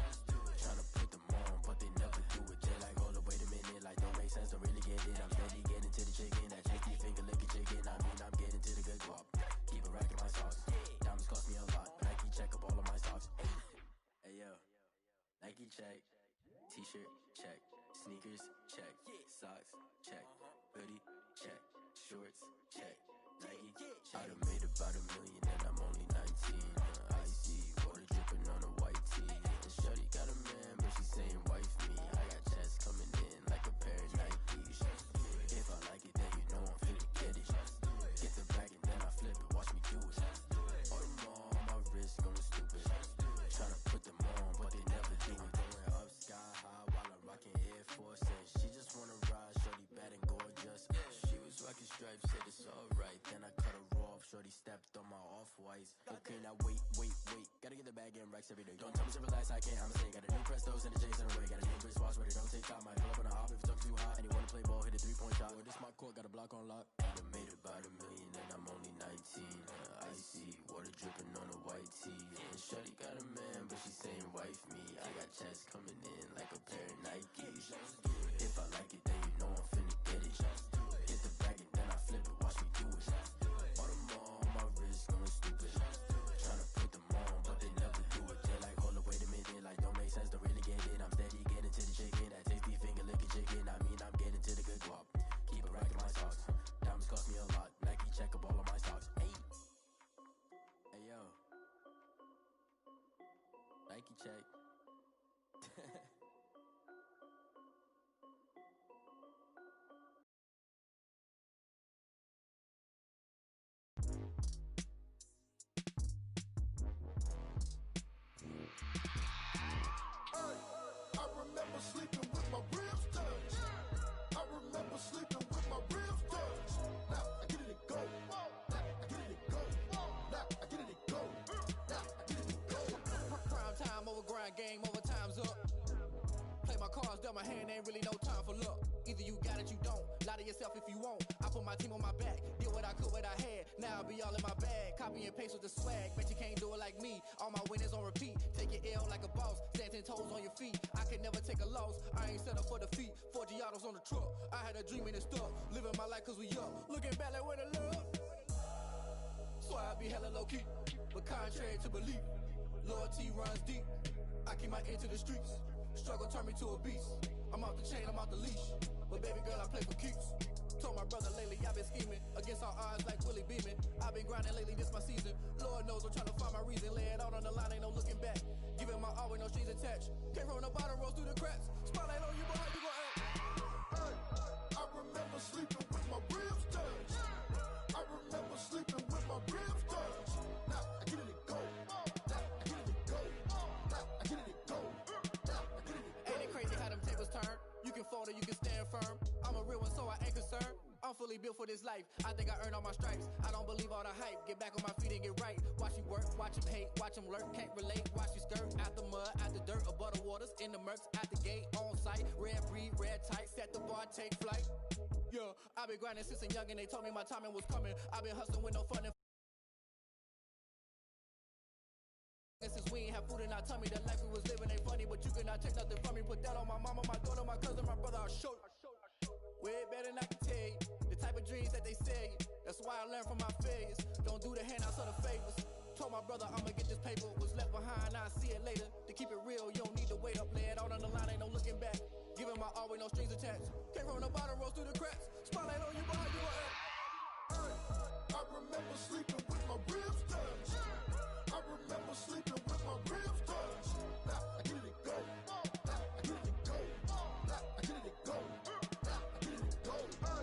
P: Tryna put them on, but they never do it. They like, hold up, wait a minute, like don't make sense, don't really get it. I'm steady getting to the chicken, that chicky finger licking chicken. I mean, I'm getting to the good guap. Keep a rack in my socks. Diamonds cost me a lot. Nike check up all of my stocks. Hey yo, Nike check. T-shirt check. Sneakers check. Socks check. Hoodie check. Shorts check. Nike I done made about $1 million and I'm only 19. Icy water dripping on a white tee. And shorty got a man, but she saying wife me. I got checks coming in like a pair of Nikes. If I like it, then you know I'm finna get it. Get the bag and then I flip it, watch me do it. All them on my wrist going stupid. Tryna put them on, but they never do it. Going up sky high while I'm rocking Air Forces. She just wanna ride, shorty bad and gorgeous. She was rocking stripes, said it's alright. Then I cut her off, shorty stepped on my off-whites. Okay, now wait. Gotta get the bag and racks every day. Don't tell me to relax, I can't, I'm saying. Got a new Prestos and the J's in the way. Got a new Chris Watch, but it don't take time. Might pull up on a hop if it's up too hot. And you wanna play ball, hit a 3-point shot. Or this my court, got a block on lock. I done made about $1 million and I'm only 19. Icy water dripping on a white tee. And shorty got a man, but she saying wife me. I got checks coming in like a pair of Nikes. If I like it, then you know I'm finna get it. Hit the bag and then I flip it, watch me do it. All them on my wrist going stupid. Tryna put them on, but they never do it. They like, hold up, wait a minute, like don't make sense, don't really get it. I'm steady getting to the chicken, that tasty finger licking chicken. I mean, I'm getting to the good guap. Keep a rack in my socks. Diamonds cost me a lot. Nike check up all of my stocks. Hey yo, check.
Q: I remember sleeping with my ribs touched. I remember sleeping with my ribs touched. Now I get it and go. Now I get it and go. Now I get it and go. Now I get it and go.
R: Prime time over grind game, overtime's up. Play my cards, dealt my hand, ain't really no time for luck. Either you got it, you don't. Lie to yourself if you won't. I put my team on my back, did what I could, what I had. Now I'll be all in my bag. Copy and paste with the swag. Bet you can't do it like me. All my winners on repeat. Take your L like a boss. Stand 10 toes on your feet. I can never take a loss. I ain't set up for defeat. 4 Giottos on the truck. I had a dream and it stuck. Living my life cause we up. Looking back like where the love. So I be hella low key. But contrary to belief, loyalty runs deep. I keep my ear to the streets. Struggle turned me to a beast. I'm off the chain, I'm off the leash. But baby girl, I play for keeps. Told my brother lately, I've been scheming against all odds like Willie Beeman. I've been grinding lately, this my season. Lord knows I'm trying to find my reason. Lay it out on the line, ain't no looking back. Giving my all with no strings attached. Came from the bottom, rose through the cracks. Spotlight on you, but how you gon' act?
Q: Hey, I remember sleeping with my ribs touched. I remember sleeping with my ribs touched. Now I get it and go. Now I get it and go. Now I get it and go. Now I get it and go.
R: Ain't it crazy how them tables turn? You can fold or you can stand firm. I'm a real one, so I ain't concerned. I'm fully built for this life. I think I earned all my stripes. I don't believe all the hype. Get back on my feet and get right. Watch you work, watch him hate, watch him lurk. Can't relate, watch you skirt. Out the mud, out the dirt, above the waters, in the murks, out the gate, on site. Red breed, red tight, set the bar, take flight. Yeah, I've been grinding since a young and they told me my timing was coming. I've been hustling with no fun and since we ain't have food in our tummy, the life we was living ain't funny, but you cannot take nothing from me. Put that on my mama, my daughter, my cousin, my brother, I'll show you. Way better than I can tell you. The type of dreams that they sell you. That's why I learned from my failures. Don't do the handouts or the favors. Told my brother I'ma get this paper. Was left behind, I'll see it later. To keep it real, you don't need to wait up. Lay it out on the line, ain't no looking back. Giving my all with no strings attached. Came from the bottom, rose through the cracks. Spotlight on you, but how you gon' act?
Q: Hey, I remember sleeping with my ribs touched. I remember sleeping with my ribs touched. Now I get it and go. Now I get it and go. Now I get it and go. Now I get it and go. Hey,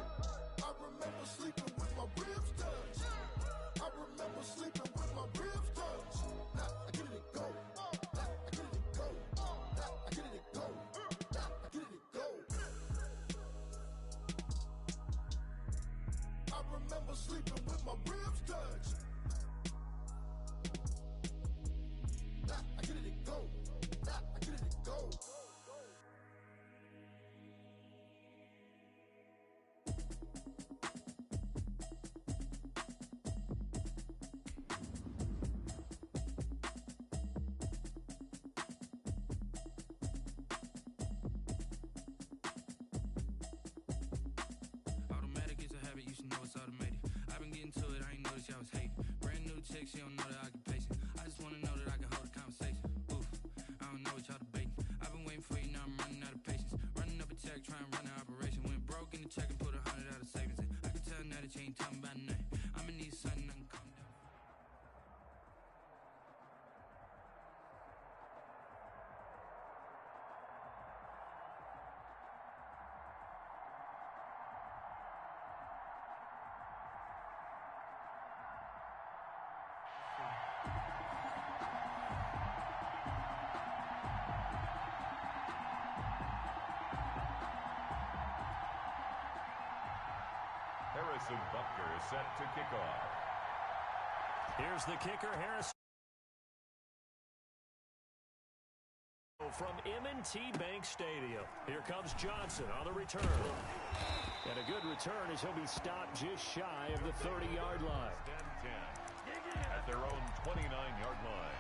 Q: I remember sleeping with my ribs touched. I remember sleeping with my ribs touched. Now I get it and go. Now I get it and go. Now I get it and go. Now I get it and go. I remember sleeping with my ribs touched. Now I get it and go. Now I get it and go.
S: Automatic is a habit, you should know it's automated. I've been getting to it, I ain't noticed y'all was hating. Brand new chick, she don't know the occupation. I just wanna know that I can hold a conversation. Oof, I don't know what y'all debating. I've been waiting for you, now I'm running out of patience. Running up a check, trying to run an operation. Went broke in the check and put 100 out of savings in. I can tell now that you ain't talking about nothing. I'ma need something I can calm down.
B: Harrison Butker is set to kick off.
C: Here's the kicker, Harrison. From M&T Bank Stadium, here comes Johnson on the return. And a good return as he'll be stopped just shy of the 30-yard line.
B: 10-10 at their own 29-yard line.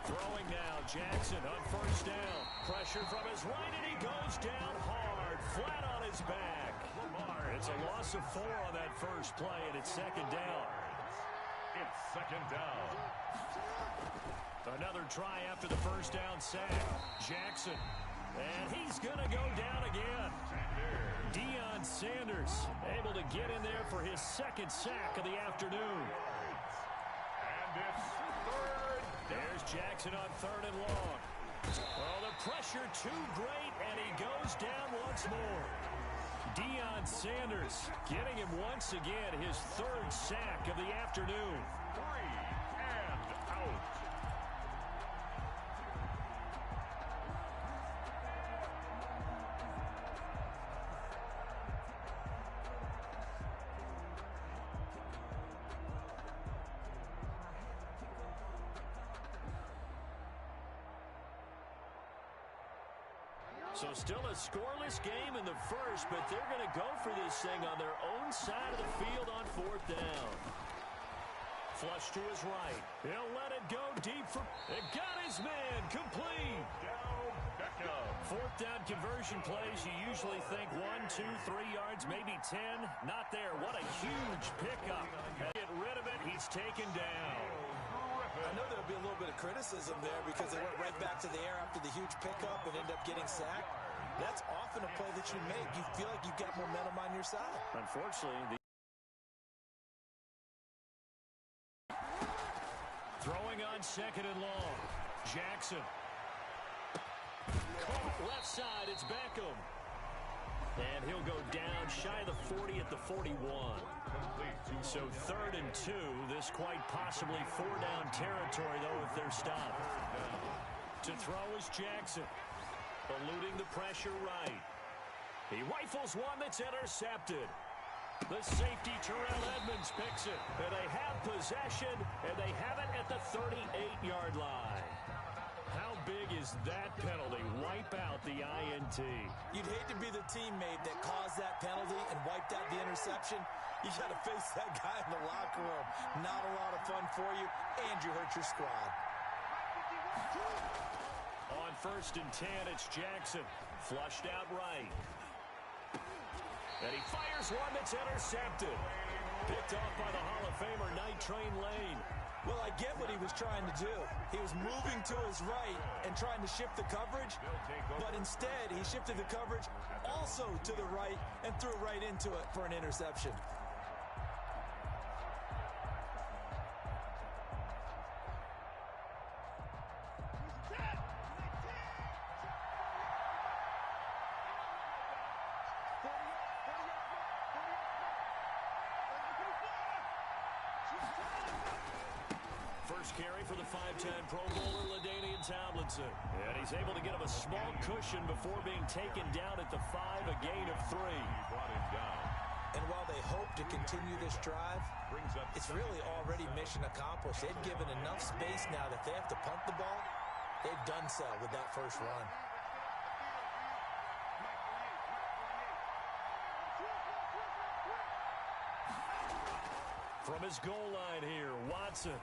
C: Throwing now, Jackson on first down. Pressure from his right, and he goes down hard, flat on his back. Lamar, it's a loss of 4 on that first play, and it's second down.
B: It's second down.
C: Another try after the first down sack. Jackson. And he's going to go down again. Deion Sanders able to get in there for his second sack of the afternoon.
B: And it's third.
C: There's Jackson on third and long. Oh, the pressure too great, and he goes down once more. Deion Sanders getting him once again his third sack of the afternoon.
B: 3 and out.
C: So still a scoreless game in the first, but they're going to go for this thing on their own side of the field on fourth down. Flush to his right. He'll let it go deep for... It got his man complete. Fourth down conversion plays, you usually think 1, 2, 3 yards, maybe 10. Not there. What a huge pickup. Get rid of it. He's taken down.
D: I know there'll be a little bit of criticism there because they went right back to the air after the huge pickup and end up getting sacked. That's often a play that you make. You feel like you've got momentum on your side.
C: Unfortunately, throwing on second and long. Jackson. Caught left side. It's Beckham. And he'll go down shy of the 40 at the 41. So 3rd and 2. This quite possibly 4-down territory, though, if they're stopped. To throw is Jackson. Eluding the pressure right. He rifles one that's intercepted. The safety, Terrell Edmonds, picks it. And they have possession, and they have it at the 38-yard line. How big is that penalty? Wipe out the INT.
D: You'd hate to be the teammate that caused that penalty and wiped out the interception. You got to face that guy in the locker room. Not a lot of fun for you, and you hurt your squad.
C: On 1st and 10, it's Jackson. Flushed out right. And he fires one that's intercepted. Picked off by the Hall of Famer, Night Train Lane.
D: Well, I get what he was trying to do. He was moving to his right and trying to shift the coverage, but instead he shifted the coverage also to the right and threw right into it for an interception.
C: First carry for the 5-time Pro Bowler, LaDainian Tomlinson. And he's able to get him a small cushion before being taken down at the 5, a gain of 3.
B: He brought him down.
D: And while they hope to continue this drive, it's really already mission accomplished. They've given enough space now that they have to punt the ball. They've done so with that first run.
C: From his goal line here, Watson.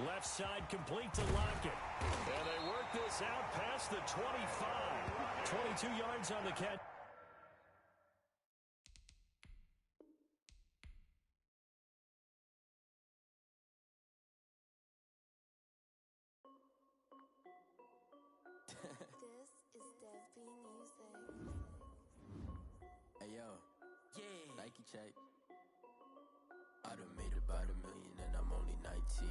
C: Left side complete to Lockett. And they work this out past the 25. 22 yards on the catch.
P: Hey, yo. Yeah. Nike check. I done made about $1 million and I'm only 19.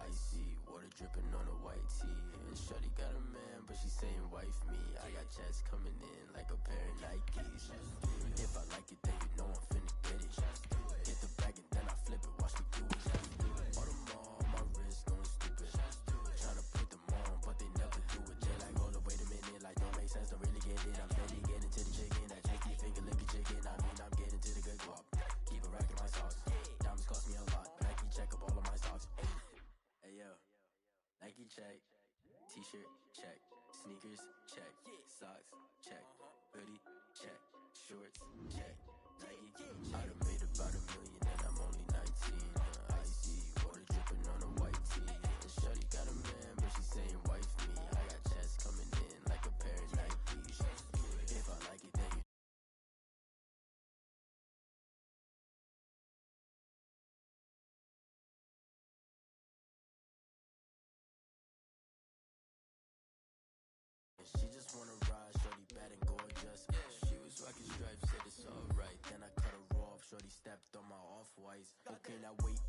P: Icy water dripping on a white tee. And shorty got a man, but she saying wife me. I got checks coming in like a pair of Nikes. If I like it, then you know I'm finna get it. Get the bag and then I flip it. Watch me do it. All them all on my wrist going stupid. Tryna put them on, but they never do it. They like, hold up, wait a minute. Like, don't make sense, don't really get it. I'm steady getting to the chicken. That tasty finger licking chicken. I mean, I'm getting to the good guap. Keep a rack in my socks. Diamonds cost me a lot. Nike check up all of my stocks. Hey, yo. Nike check. T-shirt check. Sneakers check. Socks check. Hoodie check. Shorts check. Nike. I done made about $1 million and I'm only 19. Icy water dripping on a white tee. And shorty got a man, but she saying wife me. I got checks coming in like a pair of Nikes. If I like it, then you just wanna ride, shorty bad and gorgeous. She was rocking stripes, said it's alright. Then I cut her off, shorty stepped on my off-whites. Okay, now wait.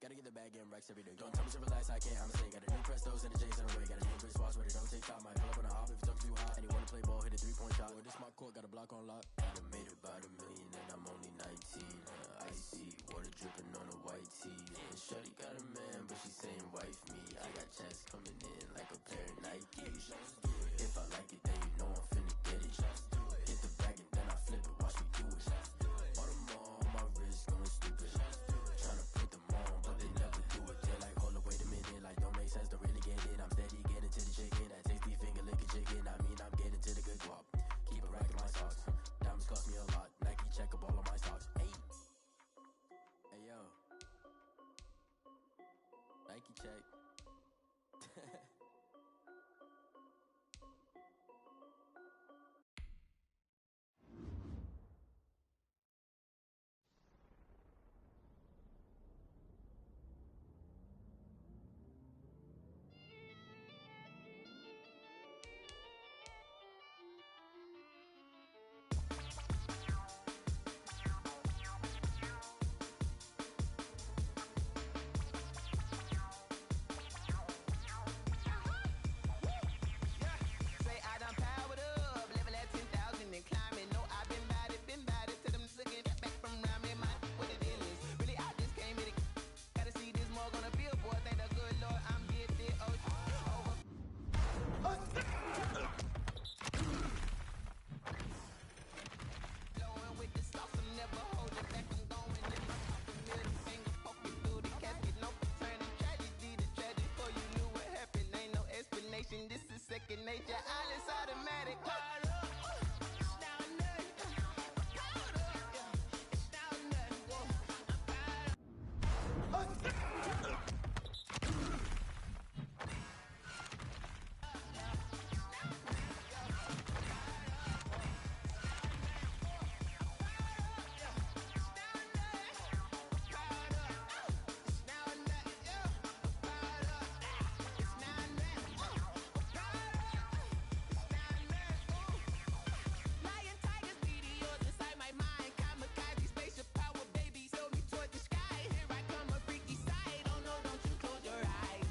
P: Gotta get the bag and racks every day. Don't tell me to relax, I can't, I'm saying. Got a new Prestos and a J's in a way. Got a new Chris Watch, but it don't take time. Might pull up on a hop if it's talking too hot. And he wanna play ball, hit a 3-point shot. Well, this my court, got a block on lock. I done made about $1 million and I'm only 19. Icy, water dripping on a white tee. And shorty got a man, but she saying wife me. I got checks coming in like a pair of Nikes. If I like it, then you know I'm finna get it. Hit the bag and then I flip it, watch me do it. All them on my wrist going stupid. Tryna put them on, but they never do it. They're like, hold up, wait a minute, like don't make sense, don't really get it. I'm steady getting to the chicken, that tasty finger licking chicken. I mean, I'm getting to the good guap. Keep it racking my socks. Diamonds cost me a lot. Nike check up all of my stocks. Hey yo, Nike check.
E: Say I done powered up, level at 10,000 and climbing. No, I've been bad it to them looking back from around me. My what the deal is, really I just came in. Gotta see this more gonna be a boy. Thank the good Lord I'm getting over. Blowing with the sauce, I'm never holding back. I'm going in my pocket, middle finger poking through the casket. No turning tragedy to tragic. Before you knew what happened, ain't no explanation. This is second nature. All is automatic. Powered up. It's now or nothing. Powered up. It's now or nothing. Whoa. I'm powered up. Lion, tigers, meteors inside my mind. Kamikaze, spaceship power, baby, sail me toward the sky. Here I come, a freaky side. Oh no, don't you close your eyes.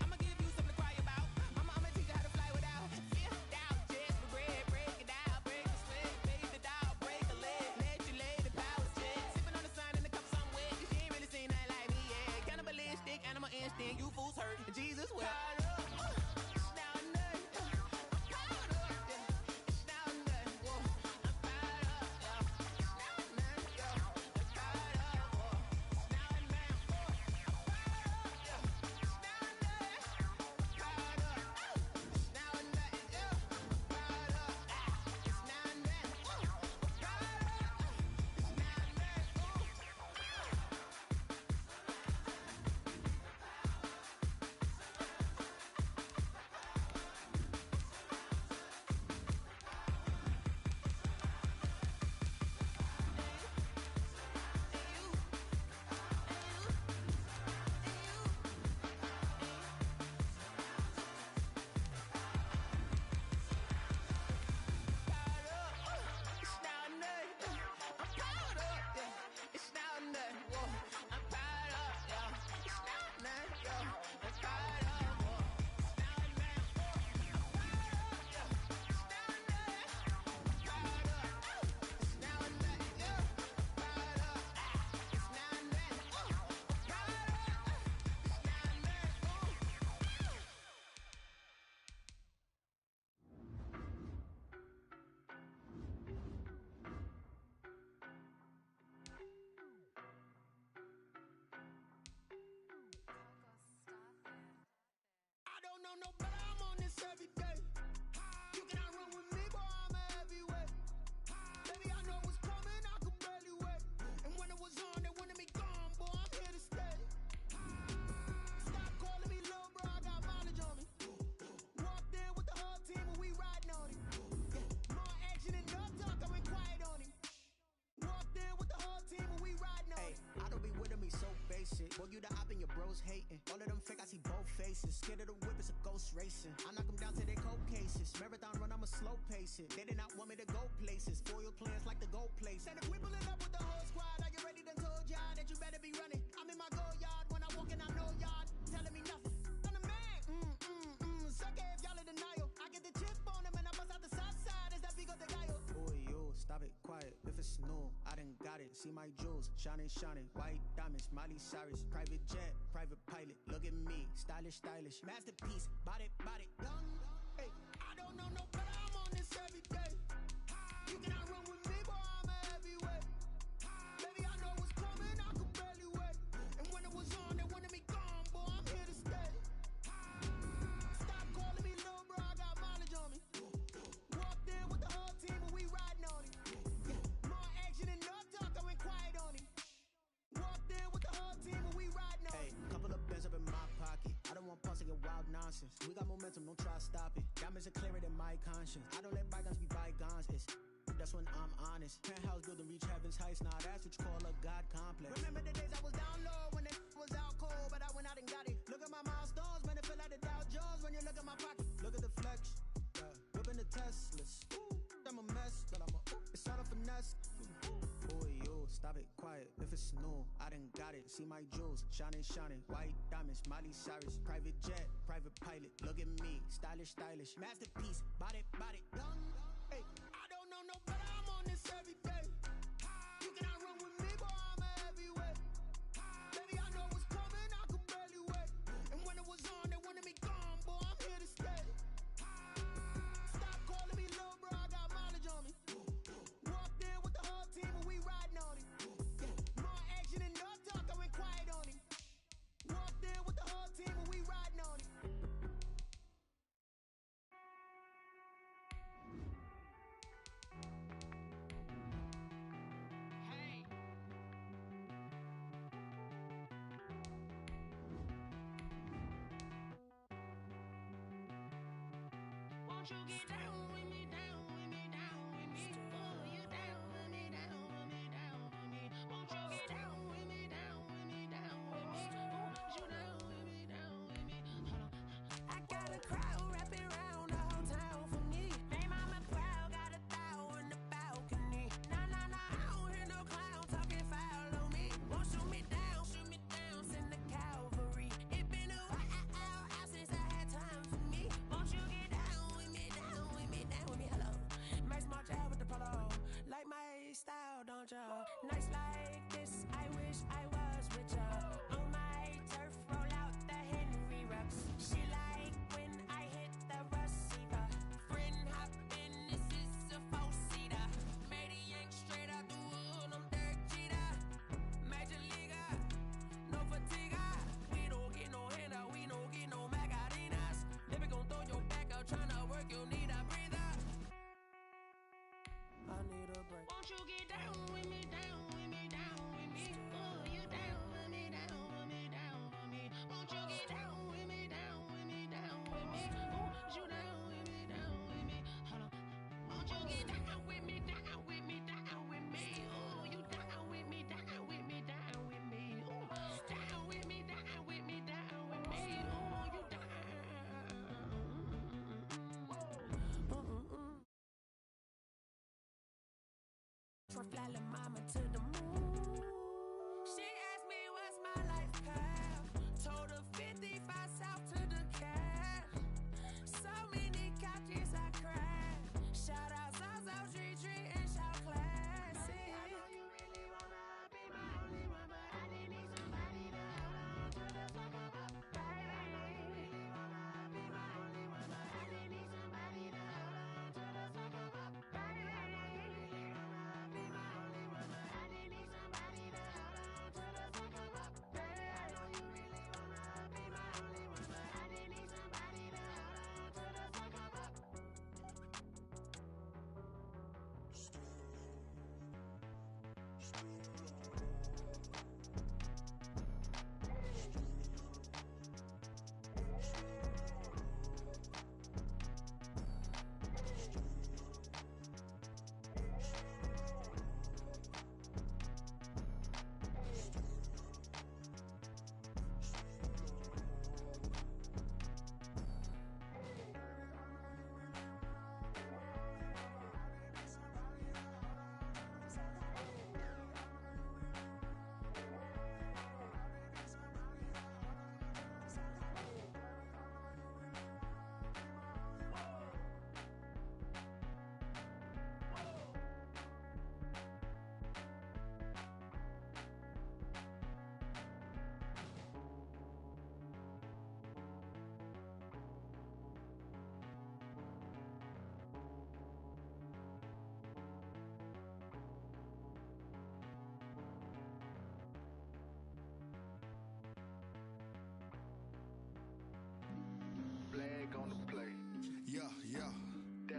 E: I'ma give you something to cry about. I'ma teach you how to fly without fear, doubt. Just for bread, break it out, break the sweat, bathe the doll, break a leg, let you lay the power jet. Sipping on the sun in the cup somewhere, 'cause you ain't really seen nothing like me yet. Cannibalistic, animal instinct, you fools hurt. Jesus well. It's now or nothing. I'm powered up, yeah. It's now or nothing. Whoa. I'm powered up, yeah. It's now or nothing, yeah. I'm powered up, whoa. It's now or nothing, whoa. I'm powered up, yeah. It's now or nothing. I'm powered up, it's now or nothing, yeah. I'm powered up, it's now or nothing, whoa. I'm powered up, it's now or nothing, whoa. It's now or nothing. I'm powered up, yeah. It's now or nothing. Whoa. I'm powered up, yeah. It's now or nothing, yeah. I'm powered up, whoa. It's now or nothing, whoa. I'm powered up, yeah. It's now or nothing. I'm powered up, it's now or nothing, yeah. I'm powered up, it's now or nothing, whoa. I'm powered up, it's now or nothing, whoa. I don't know no better, I'm on this every day. You cannot run with me, boy, I'm a heavyweight. Baby, I know what's coming, I could barely wait. And when it was on, they wanted me gone, boy, I'm here to stay. Stop calling me little bro, I got mileage on me. Walked in with the whole team and we riding on it. More action and no talk, I went quiet on him. Walked in with the whole team and we riding on it.
K: I don't be with me so basic. Boy, you the op and your bros hating. All of them fake, I see both faces. Scared of the whip, it's a ghost ghost racing. I knock them down to their cold cases. Marathon run, I'ma slow pace it. They did not want me to go places. Foil plans like the gold place. And if we pulling up with the whole squad, are you ready? Done told y'all that you better be running. I'm in my go yard when I walk in, I know y'all telling me nothing. I'm the man. Suck it if y'all in denial. I get the chip on them and I bust out the south side. Is that big of the guy? Boy, yo, stop it, quiet. If it's new, I done got it. See my jewels, shining, shining. White diamonds, Miley Cyrus. Private jet, private pilot. Look at me, stylish, stylish. Masterpiece, body, body. Young, hey, I don't know no better. I'm on this every day. You cannot run with me, boy, I'm a heavyweight. Baby, I know what's coming, I could barely wait. And when it was on, they wanted me gone, boy, I'm here to stay. Stop calling me little bro, I got mileage on me. Walked in with the whole team and we riding on it. More action and no talk, I went quiet on it. Walked in with the whole team and we riding on it. Hey, couple of bands up in my pocket. I don't want pulse to get wild nonsense. We got momentum, don't try to stop it. Diamonds are clearer than my conscience. I don't let bygones be bygones. That's when I'm honest. Penthouse building reach heaven's heights. Now that's what you call a God complex. Remember the days I was down low when it was out cold, but I went out and got it. Look at my milestones, man, it feel like the Dow Jones when you look at my pocket. Look at the flex, whipping the Teslas. I'm a mess, but it's all a finesse. Boy, yo, stop it, quiet. If it's new, I done got it. See my jewels, shining, shining. White diamonds, Miley Cyrus. Private jet, private pilot. Look at me, stylish, stylish. Masterpiece, body, body. Young, hey, I don't know no better. I'm on this every day. You cannot run with me, boy, I'm a heavyweight. Baby, I know what's coming, I could barely wait. And when it was on, they wanted me gone, boy, I'm here to stay. Stop calling me little bro, I got mileage on me. Walked in with the whole team and we riding on it. More action and no talk, I went quiet on it. Walked in with the whole team and we riding on it.
M: Won't you get down with me, down with me, down with me? Oh, you down with me, down with me, down with me. Won't you get down with me, down with me, down with me? Oh, you down with me, down with me? Hold on. I got a crowd wrapping around the whole town for me. Hey, mama proud, got 1,000 in the balcony. Nah, nah, nah, I don't hear no clown talking foul on me. Won't shoot me down, send the cavalry. It been a while since I had time for me. Won't you get down with me, down with me, down with me? Hello. Max March out with the polo. Like my style, don't y'all? Nights like this, I wish I was with y'all. On my turf, roll out the Henry Rux. She like when I hit the receiver. Friend hop in, this is a four-seater. Made a yank straight out the wood, I'm Derek Jeter. Major leaguer, no fatigue. We don't get no handout, we don't get no Macarinas. Never gon' throw your back out, tryna work, you need a breather. I need a break. Won't you get down with me, down with me, down with me? Oh, you down with me, down with me, down with me? Won't you get down with me, down with me, down with me? Oh, you down with me, down with me? Hold on. Won't you get down with me, down with me, down with me? Oh, you down with me, down with me, down with me? Oh, down with me, down with me, down with me? Oh, you down. For fly la mama to the moon. She asked me what's my life path. Told her 55 south to the cash. So many couches I cried. Shout out South South Tree and shout classic. I know you really wanna be my only one, but I didn't need somebody to hold on to the sucker up. Baby, I know you really wanna be my only one, but I didn't need somebody to hold on to the sucker up. Baby, I know you really wanna be my only one, but I didn't need somebody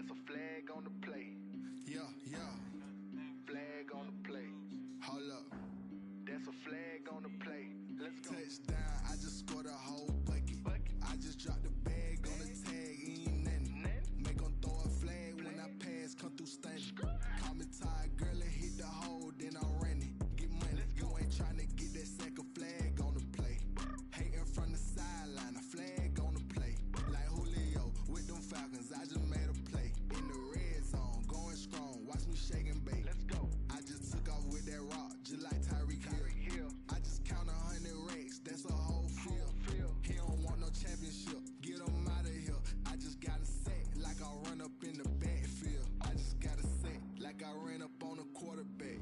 N: That's a flag on the play. Yeah, yeah. Flag on the play. Hold up. That's a flag on the play. Let's go. Touchdown, I just scored a whole bucket. I just dropped the bag on the tag, ain't nothing. Make them throw a flag when I pass, come through stunning. Call me tired, girl, and hit the hole, then I'm running. Get money, you ain't tryna get that second flag on the play. Hating from the sideline, a flag on the play. Like Julio with them Falcons, I just made a play. In the red zone, going strong, watch me shake and bake. Let's go. I just took off with that rock, just like Tyreek Hill. I just count 100 racks, that's a whole field. He don't want no championship, get him out of here. I just got a set, like I run up in the backfield. I just got a set, like I ran up on a quarterback.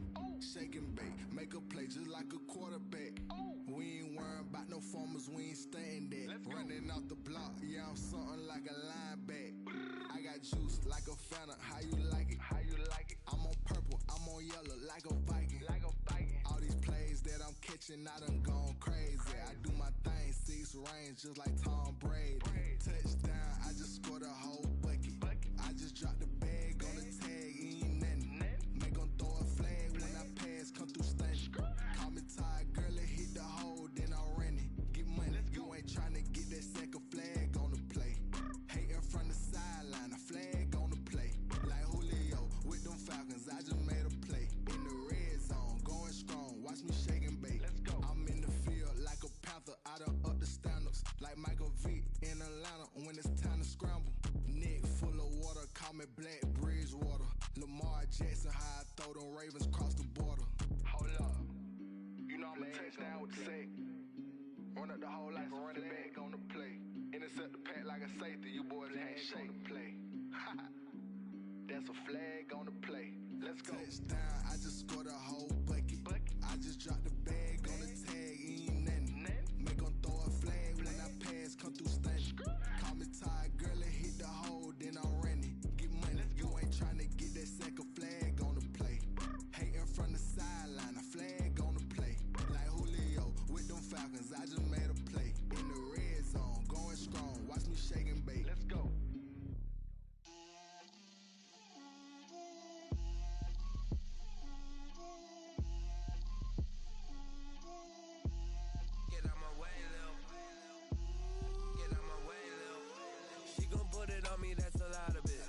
N: Shake and bake, make a play just like a quarterback. We ain't worrying about no formers, we ain't staying there. Running off the block, yeah, I'm something like a lineback. I got juice like a Fanta, how you like it? How you like it? I'm on purple, I'm on yellow, like a Viking. Like a Viking. All these plays that I'm catching, I done gone crazy. I do my thing, 6 range, just like Tom Brady. Touchdown, I just scored a whole bucket. I just dropped the bag on the tag, ain't nothing. Make them throw a flag when I pass, come through stunning. Call me tired, girl, and hit the hole, then I'm running. Get money, you ain't tryna get that second flag on the play. Hating from the sideline, a flag on the play. Like Julio with them Falcons, I just made a play. In the red zone, going strong, watch me shake and bake. Let's go. I'm in the field like a Panther, I done up the standards. Like Michael Vick in Atlanta when it's time to scramble. Neck full of water, call me Black Bridgewater. Lamar Jackson, how I throw them Ravens cross the border. Hold up. You know I'm a touchdown with the sack. Run up the whole like a running back on the play. Intercept the pack like a safety, you boys ain't shake the play. That's a flag on the play. Let's go. Touchdown, I just scored a whole bucket. I just dropped the bag on the tag, ain't nothing. Make them throw a flag when I pass, come through stunning. Call me tired, girl, and hit the hole, then I'm running. Get money, you ain't tryna get that second flag on the play. Hating from the sideline, a flag on the play. Like Julio with them Falcons, I just made a play. In the red zone, going strong, watch me shake and bake. Let's go.
O: Get out my way, Lil. Get out my way, Lil. She gon' put it on me, that's a lot of it.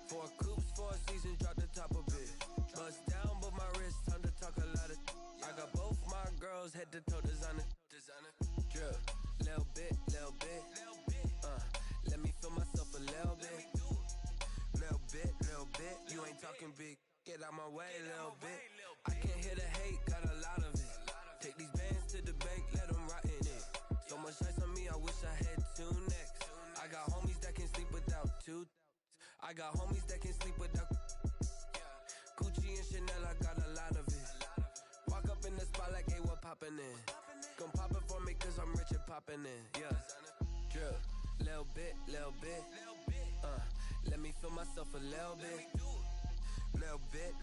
O: 4 coops, 4 seasons, drop the top of it. Bust down, but my wrist, time to talk a lot of. I got both my girls, head to toe designer. Drip, little bit, little bit. Let me feel myself a little bit. Little bit. You ain't talking big. Get out my way, little bit. I can't hear the hate, got a lot of it. Take these bands to the bank, let them rot in it. So much ice on me, I wish I had 2 necks. I got homies that can sleep without 2. I got homies that can sleep without. Gucci and Chanel, I got a lot of it. Walk up in the spot like, hey, what poppin' in? Gon' pop it for me, cause I'm rich and poppin' in. Yeah. Drip, little bit. Let me feel myself a little bit. Little bit.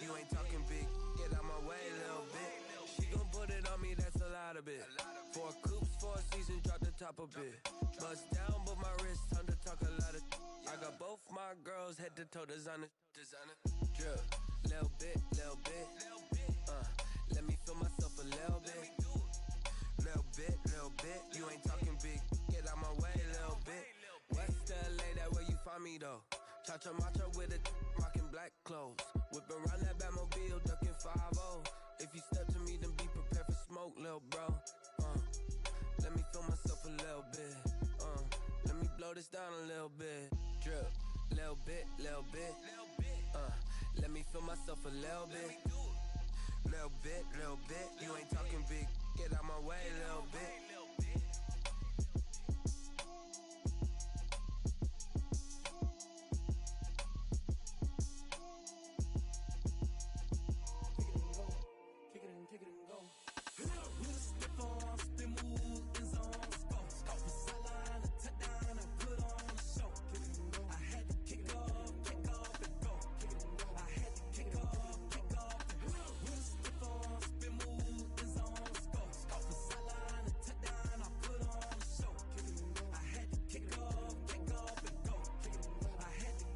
O: You ain't talking big. Get out my way, little bit. She gon' put it on me, that's a lot of it. 4 coops, 4 seasons, drop the top a bit. Bust down, but my wrist, time to talk a lot of. I got both my girls, head to toe designer. Drip, little bit. Let me feel myself a little bit. Little bit. You ain't talking big. Get out my way, little bit. West LA, that where you find me though. Cha-cha matcha with a rockin' black clothes. Whip around that Batmobile, ducking 5-0. If you step to me, then be prepared for smoke, lil' bro. Let me feel myself a little bit. Let me blow this down a little bit. Drip, little bit. Let me feel myself a little bit. Little bit. You ain't talking big. Get out my way, little bit.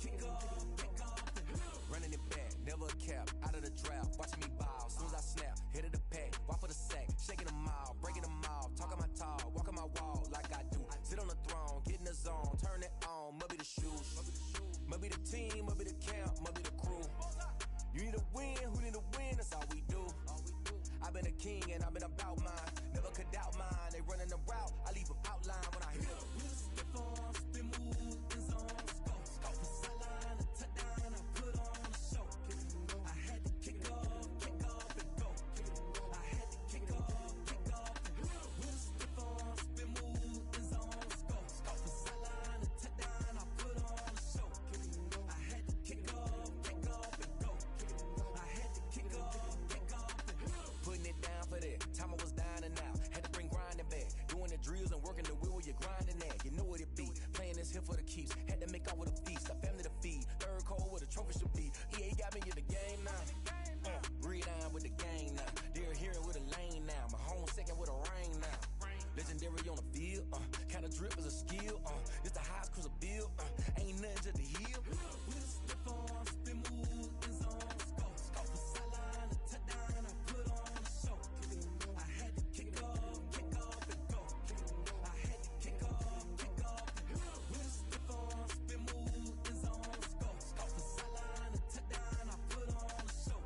H: Kick off.
J: kick off with a feast, a family to feed. Third cold with a trophy should be. EA got me in the game now. Read on with the gang now. Dear hearing with a lane now. My home second with a rain now. Legendary on the field, kinda drip is a skill, it's the highest cruiser bill, ain't nothing just the hill. We just slip on, spin move, in zone, scope the sideline, a touchdown, I put on a show. I had to kick off and go. I had to kick off and go. We just slip on, spin move, in zone, scope the sideline, a touchdown, I put on a show.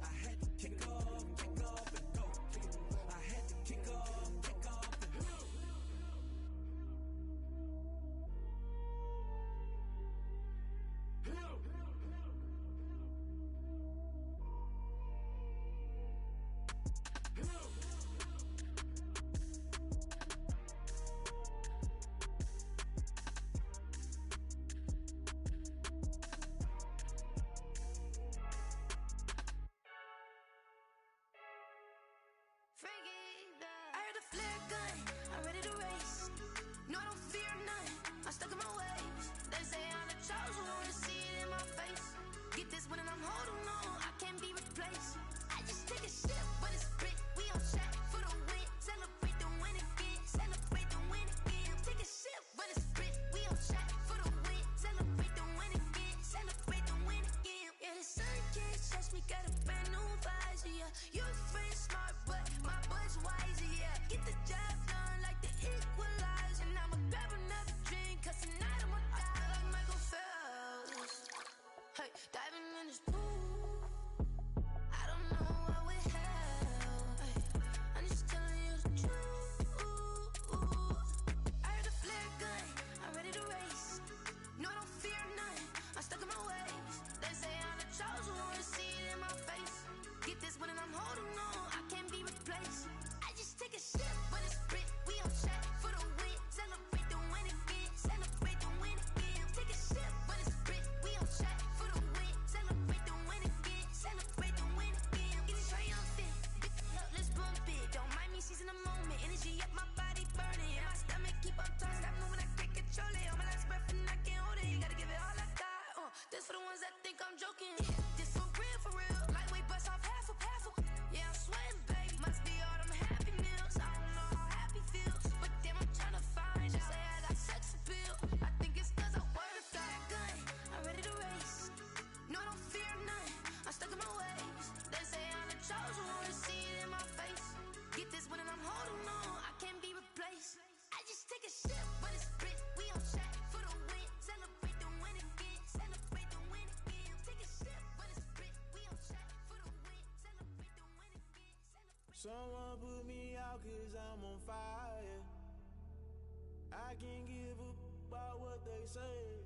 J: I had to kick off and go. I had to kick off.
H: I heard the flare gun, I'm ready to race. No, I don't fear none, I'm stuck in my ways. They say I'm the chosen one, to see it in my face. Get this when I'm holding on, I can't be replaced. I just take a sip, but it's split, we on track for the win. Celebrate the win again, celebrate the win again. Take a sip, but it's split, we on track for the win. Celebrate the win again, celebrate the win again. Yeah, the sun can't touch me, got a brand new visor, yeah. You're a friend smart, but my bud's wiser, yeah. Get the job done like the equalizer. And I'ma grab another drink, cause tonight I'ma die like Michael Phelps. Hey, diving in this pool, I don't know what we have. Hey, I'm just telling you the truth. I heard the flare gun, I'm ready to race. No, I don't fear none, I'm stuck in my ways. They say I'm the chosen one, to see it in my face. Get this when I'm holding on, I can't be replaced. I just take a sip, but it's split, we on track for the win. Celebrate the win again, celebrate the win again. Take a sip, but it's split, we on track for the win. Celebrate the win again, celebrate the win again. Get it triumphant, look, let's bump it. Don't mind me seizing the moment, energy up my body burning. And my stomach keep on turning, stop moving, I can't control it. On my last breath and I can't hold it, you gotta give it all I got. This for the ones that think I'm joking. This for real, lightweight bust off half a. Yeah, I'm sweating, baby, must be all them happy meals. I don't know how happy feels, but damn, I'm trying to find out. Say I got sex appeal, I think it's cause I wear the fire gun. I'm ready to race, no, I don't fear none, I'm stuck in my ways. They say I'm the chosen one, to see it in my face. Get this when I'm holding on, I can't be replaced. I just take a sip, but it's split, we on track for the win. Celebrate the win again, celebrate the win again. Take a sip, but it's split, we on track for the win. Celebrate the win again, celebrate.
T: Someone put me out cause I'm on fire. I can't give a about what they say.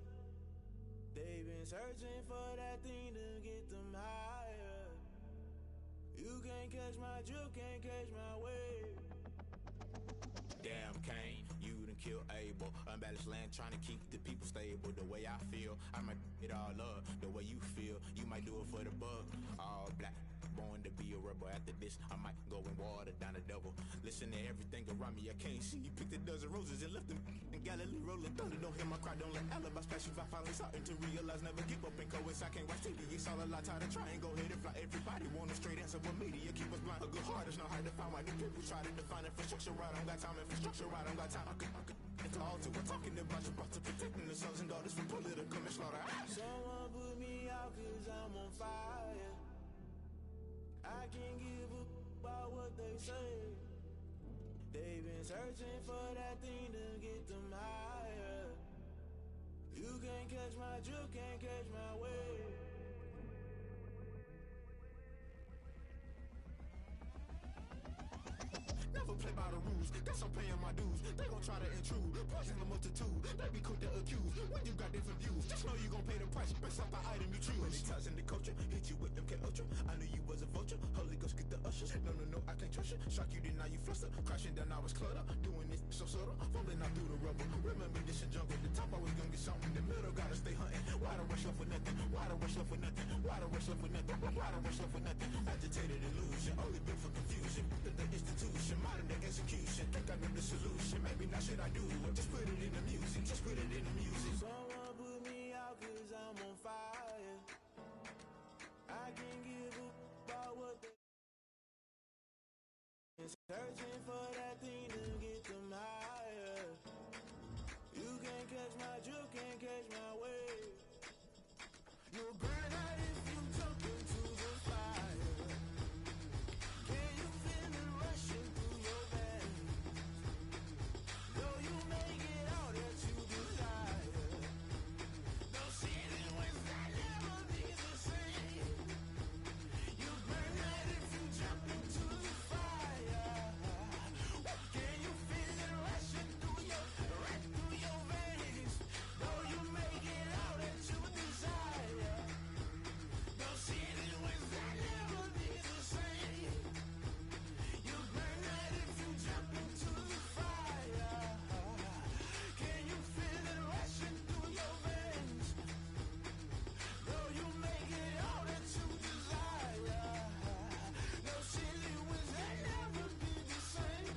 T: They've been searching for that thing to get them higher. You can't catch my drift, can't catch my wave.
U: Damn, Kane, you done killed Abel. Unbalanced land, trying to keep the people stable. The way I feel, I might it all up. The way you feel, you might do it for the bug. All black, born to be a rebel. After this, I might go and water down the devil. Listen to everything around me, I can't see. Picked a dozen roses and left them in Galilee rolling thunder. Don't hear my cry, don't let alibis pass you. I finally starting to realize, never give up and coincide. I can't watch TV, it's all a lot. Tired of trying, go ahead and fly. Everybody want a straight answer, but media keep us blind. A good heart is not hard to find. Why the people try to define infrastructure right? I don't got time, infrastructure right? I don't got time. I could it's all to we're talking about you, about to protecting the sons and daughters from political slaughter.
T: Someone put me out cause I'm on fire. I can't give a about what they say. They've been searching for that thing to get them higher. You can't catch my drift, can't catch my wave.
U: Never play by the rules, guess I'm paying my dues. They gon' try to intrude, poison the multitude. They be quick to accuse, when you got different views. Just know you gon' pay the price, based off the item you choose. Many times in the culture, hit you with MK Ultra. I knew you was a vulture, Holy Ghost get the ushers. No, I can't trust you. Shock you, then now you fluster. Crashing down, I was cluttered. Doing this so subtle, fumbling out through the rubble. Remember this in jungle, the top always gonna get something. The middle gotta stay hunting. Why the rush left with nothing? Why the rush left with nothing? Why the rush left with nothing? Why the rush left with nothing? Agitated illusion, only built for confusion. The institution, modern day execution. Think I know the solution. Maybe not should I do it? Just put it in the music. Just put it in the music.
T: Someone put Searching for that thing to get them higher. You can't catch my drift, can't catch my wave. You'll burn out if you jump into the fire. Can you feel it rushing through your veins? Though you may get all that you desire. No ceiling was that never be the same. You burn out if you jump into the fire. Can you feel it rushing through your veins? Though you may get all that you desire. No ceiling was that never be the same. You burn out if you jump into the fire. Can you feel it rushing through your veins? Though you may get all that you desire. No ceiling was that never be the same.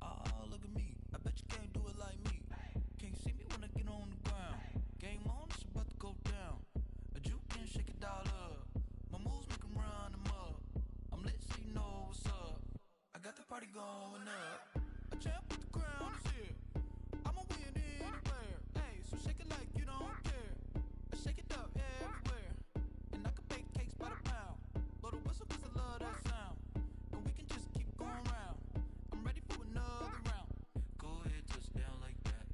A: Oh, look at me. I bet you can't do it like me. Can't see me when I get on the ground. Game on, it's about to go down. A juke and shake it all up. My moves make 'em run them up. I'm lit so you know what's up. I got the party going up. A champ with the crown is here. I'ma win anywhere. Hey, so shake it like you don't care. I shake it up everywhere. And I can bake cakes by the pound. Blow the whistle 'cause I love that sound. And we can just keep going round. I'm ready for another round. Go ahead, touch down like that.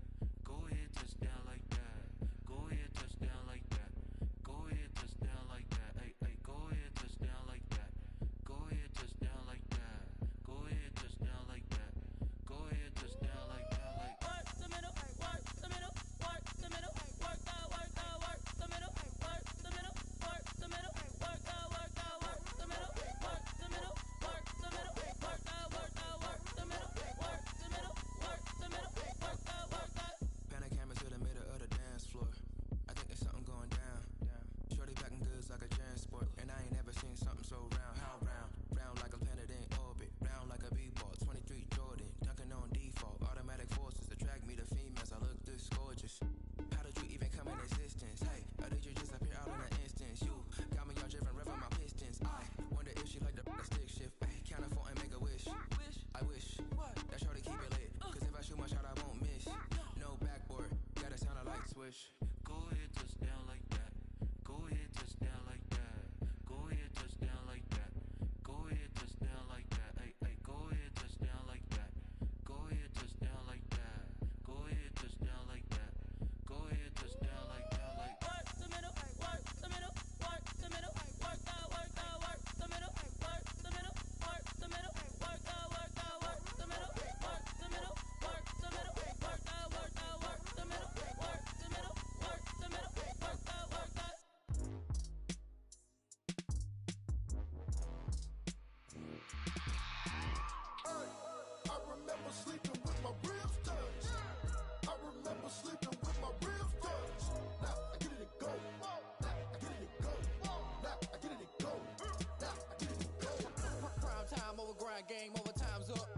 A: Go ahead, touch down like that. Go ahead, touch down like that. Go ahead, touch down like that. Hey, hey, go ahead, touch down like that. Go ahead, touch down like that. Go ahead, touch down like that. Go ahead, touch down like that. Like
M: Work the middle, work the middle, work the middle, work the middle, work the middle, work the middle, work the middle, work the middle, work the middle, work the middle, work the middle, work the middle, work the.
J: Panic cameras to the middle of the dance floor. I think there's something going down. Shorty packing goods like a transport. And I ain't never seen something so round. How round? Round like a planet in orbit. Round like a b-ball. 23 Jordan. Dunking on default. Automatic forces attract me to females. I look this gorgeous. How did you even come in existence? Hey, or did you just appear out in an instance? You got me all driven, revving my pistons. I wonder if she like the stick shift. Hey, count a 4 and make a wish. I wish that shorty keep it lit. 'Cause if I shoot my shot, I won't miss. No backboard, gotta sound a light switch.
A: Go ahead, touch down like that. Go ahead, touch down like that. Go ahead, touch down like that. Go ahead, touch down like that. Hey, hey, go ahead, touch down like that. Go ahead, touch down like that. Go ahead, touch down like that. Go ahead, touch down like that. Like
M: Work the middle, work the middle, work the middle, work the middle, work the middle, work the middle, work the middle, work the middle, work the middle, work the middle, work the middle, work the middle, work the middle, work the middle, work the.
Q: I remember sleeping with my ribs touched. I remember sleeping with my ribs touched. Now I get it and go. Now I get it and go. Now I get it and go. Now I get it and go.
R: Prime time over grind, game over, time's up.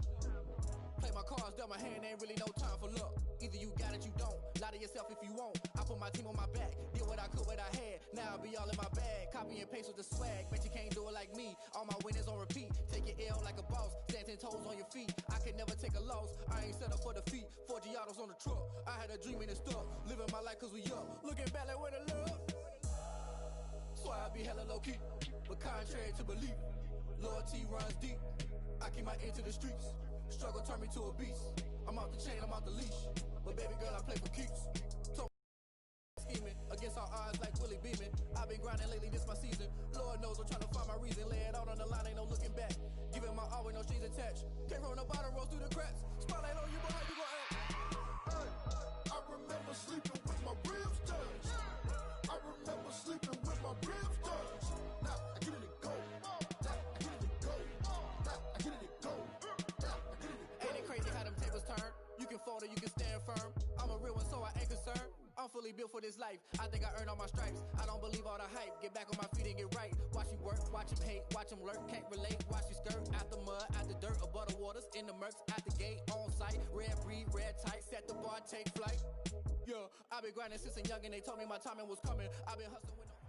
R: Play my cards, dealt my hand, ain't really no time for luck. Either you got it, you don't. Lie to yourself if you won't. I put my team on my back, did what I could, what I had. Now I'll be all in my bag. Copy and paste with the swag. Bet you can't do it like me. All my winners on repeat. Take your L like a boss. Stand 10 toes on your feet. I can never take a loss. I ain't set up for defeat. 4 Giottos on the truck. I had a dream and it's stuck. Living my life 'cause we up. Looking back like where the love. So I be hella low key. But contrary to belief, loyalty runs deep. I keep my ear to the streets. Struggle turned me to a beast. I'm off the chain, I'm off the leash. But baby girl, I play for keeps. Scheming against all odds like Willie Beeman. I've been grinding lately, this my season. Lord knows I'm trying to find my reason. Lay it out on the line, ain't no looking back. Giving my all with no strings attached. Came from the bottom, rose through the cracks. Spotlight on fully built for this life. I think I earned all my stripes. I don't believe all the hype. Get back on my feet and get right. Watch you work, watch him hate, watch him lurk. Can't relate, watch you skirt. Out the mud, out the dirt, above the waters, in the murks, out the gate, on site. Red breed, red tight, set the bar, take flight. Yeah, I've been grinding since a young and they told me my timing was coming. I've been hustling with no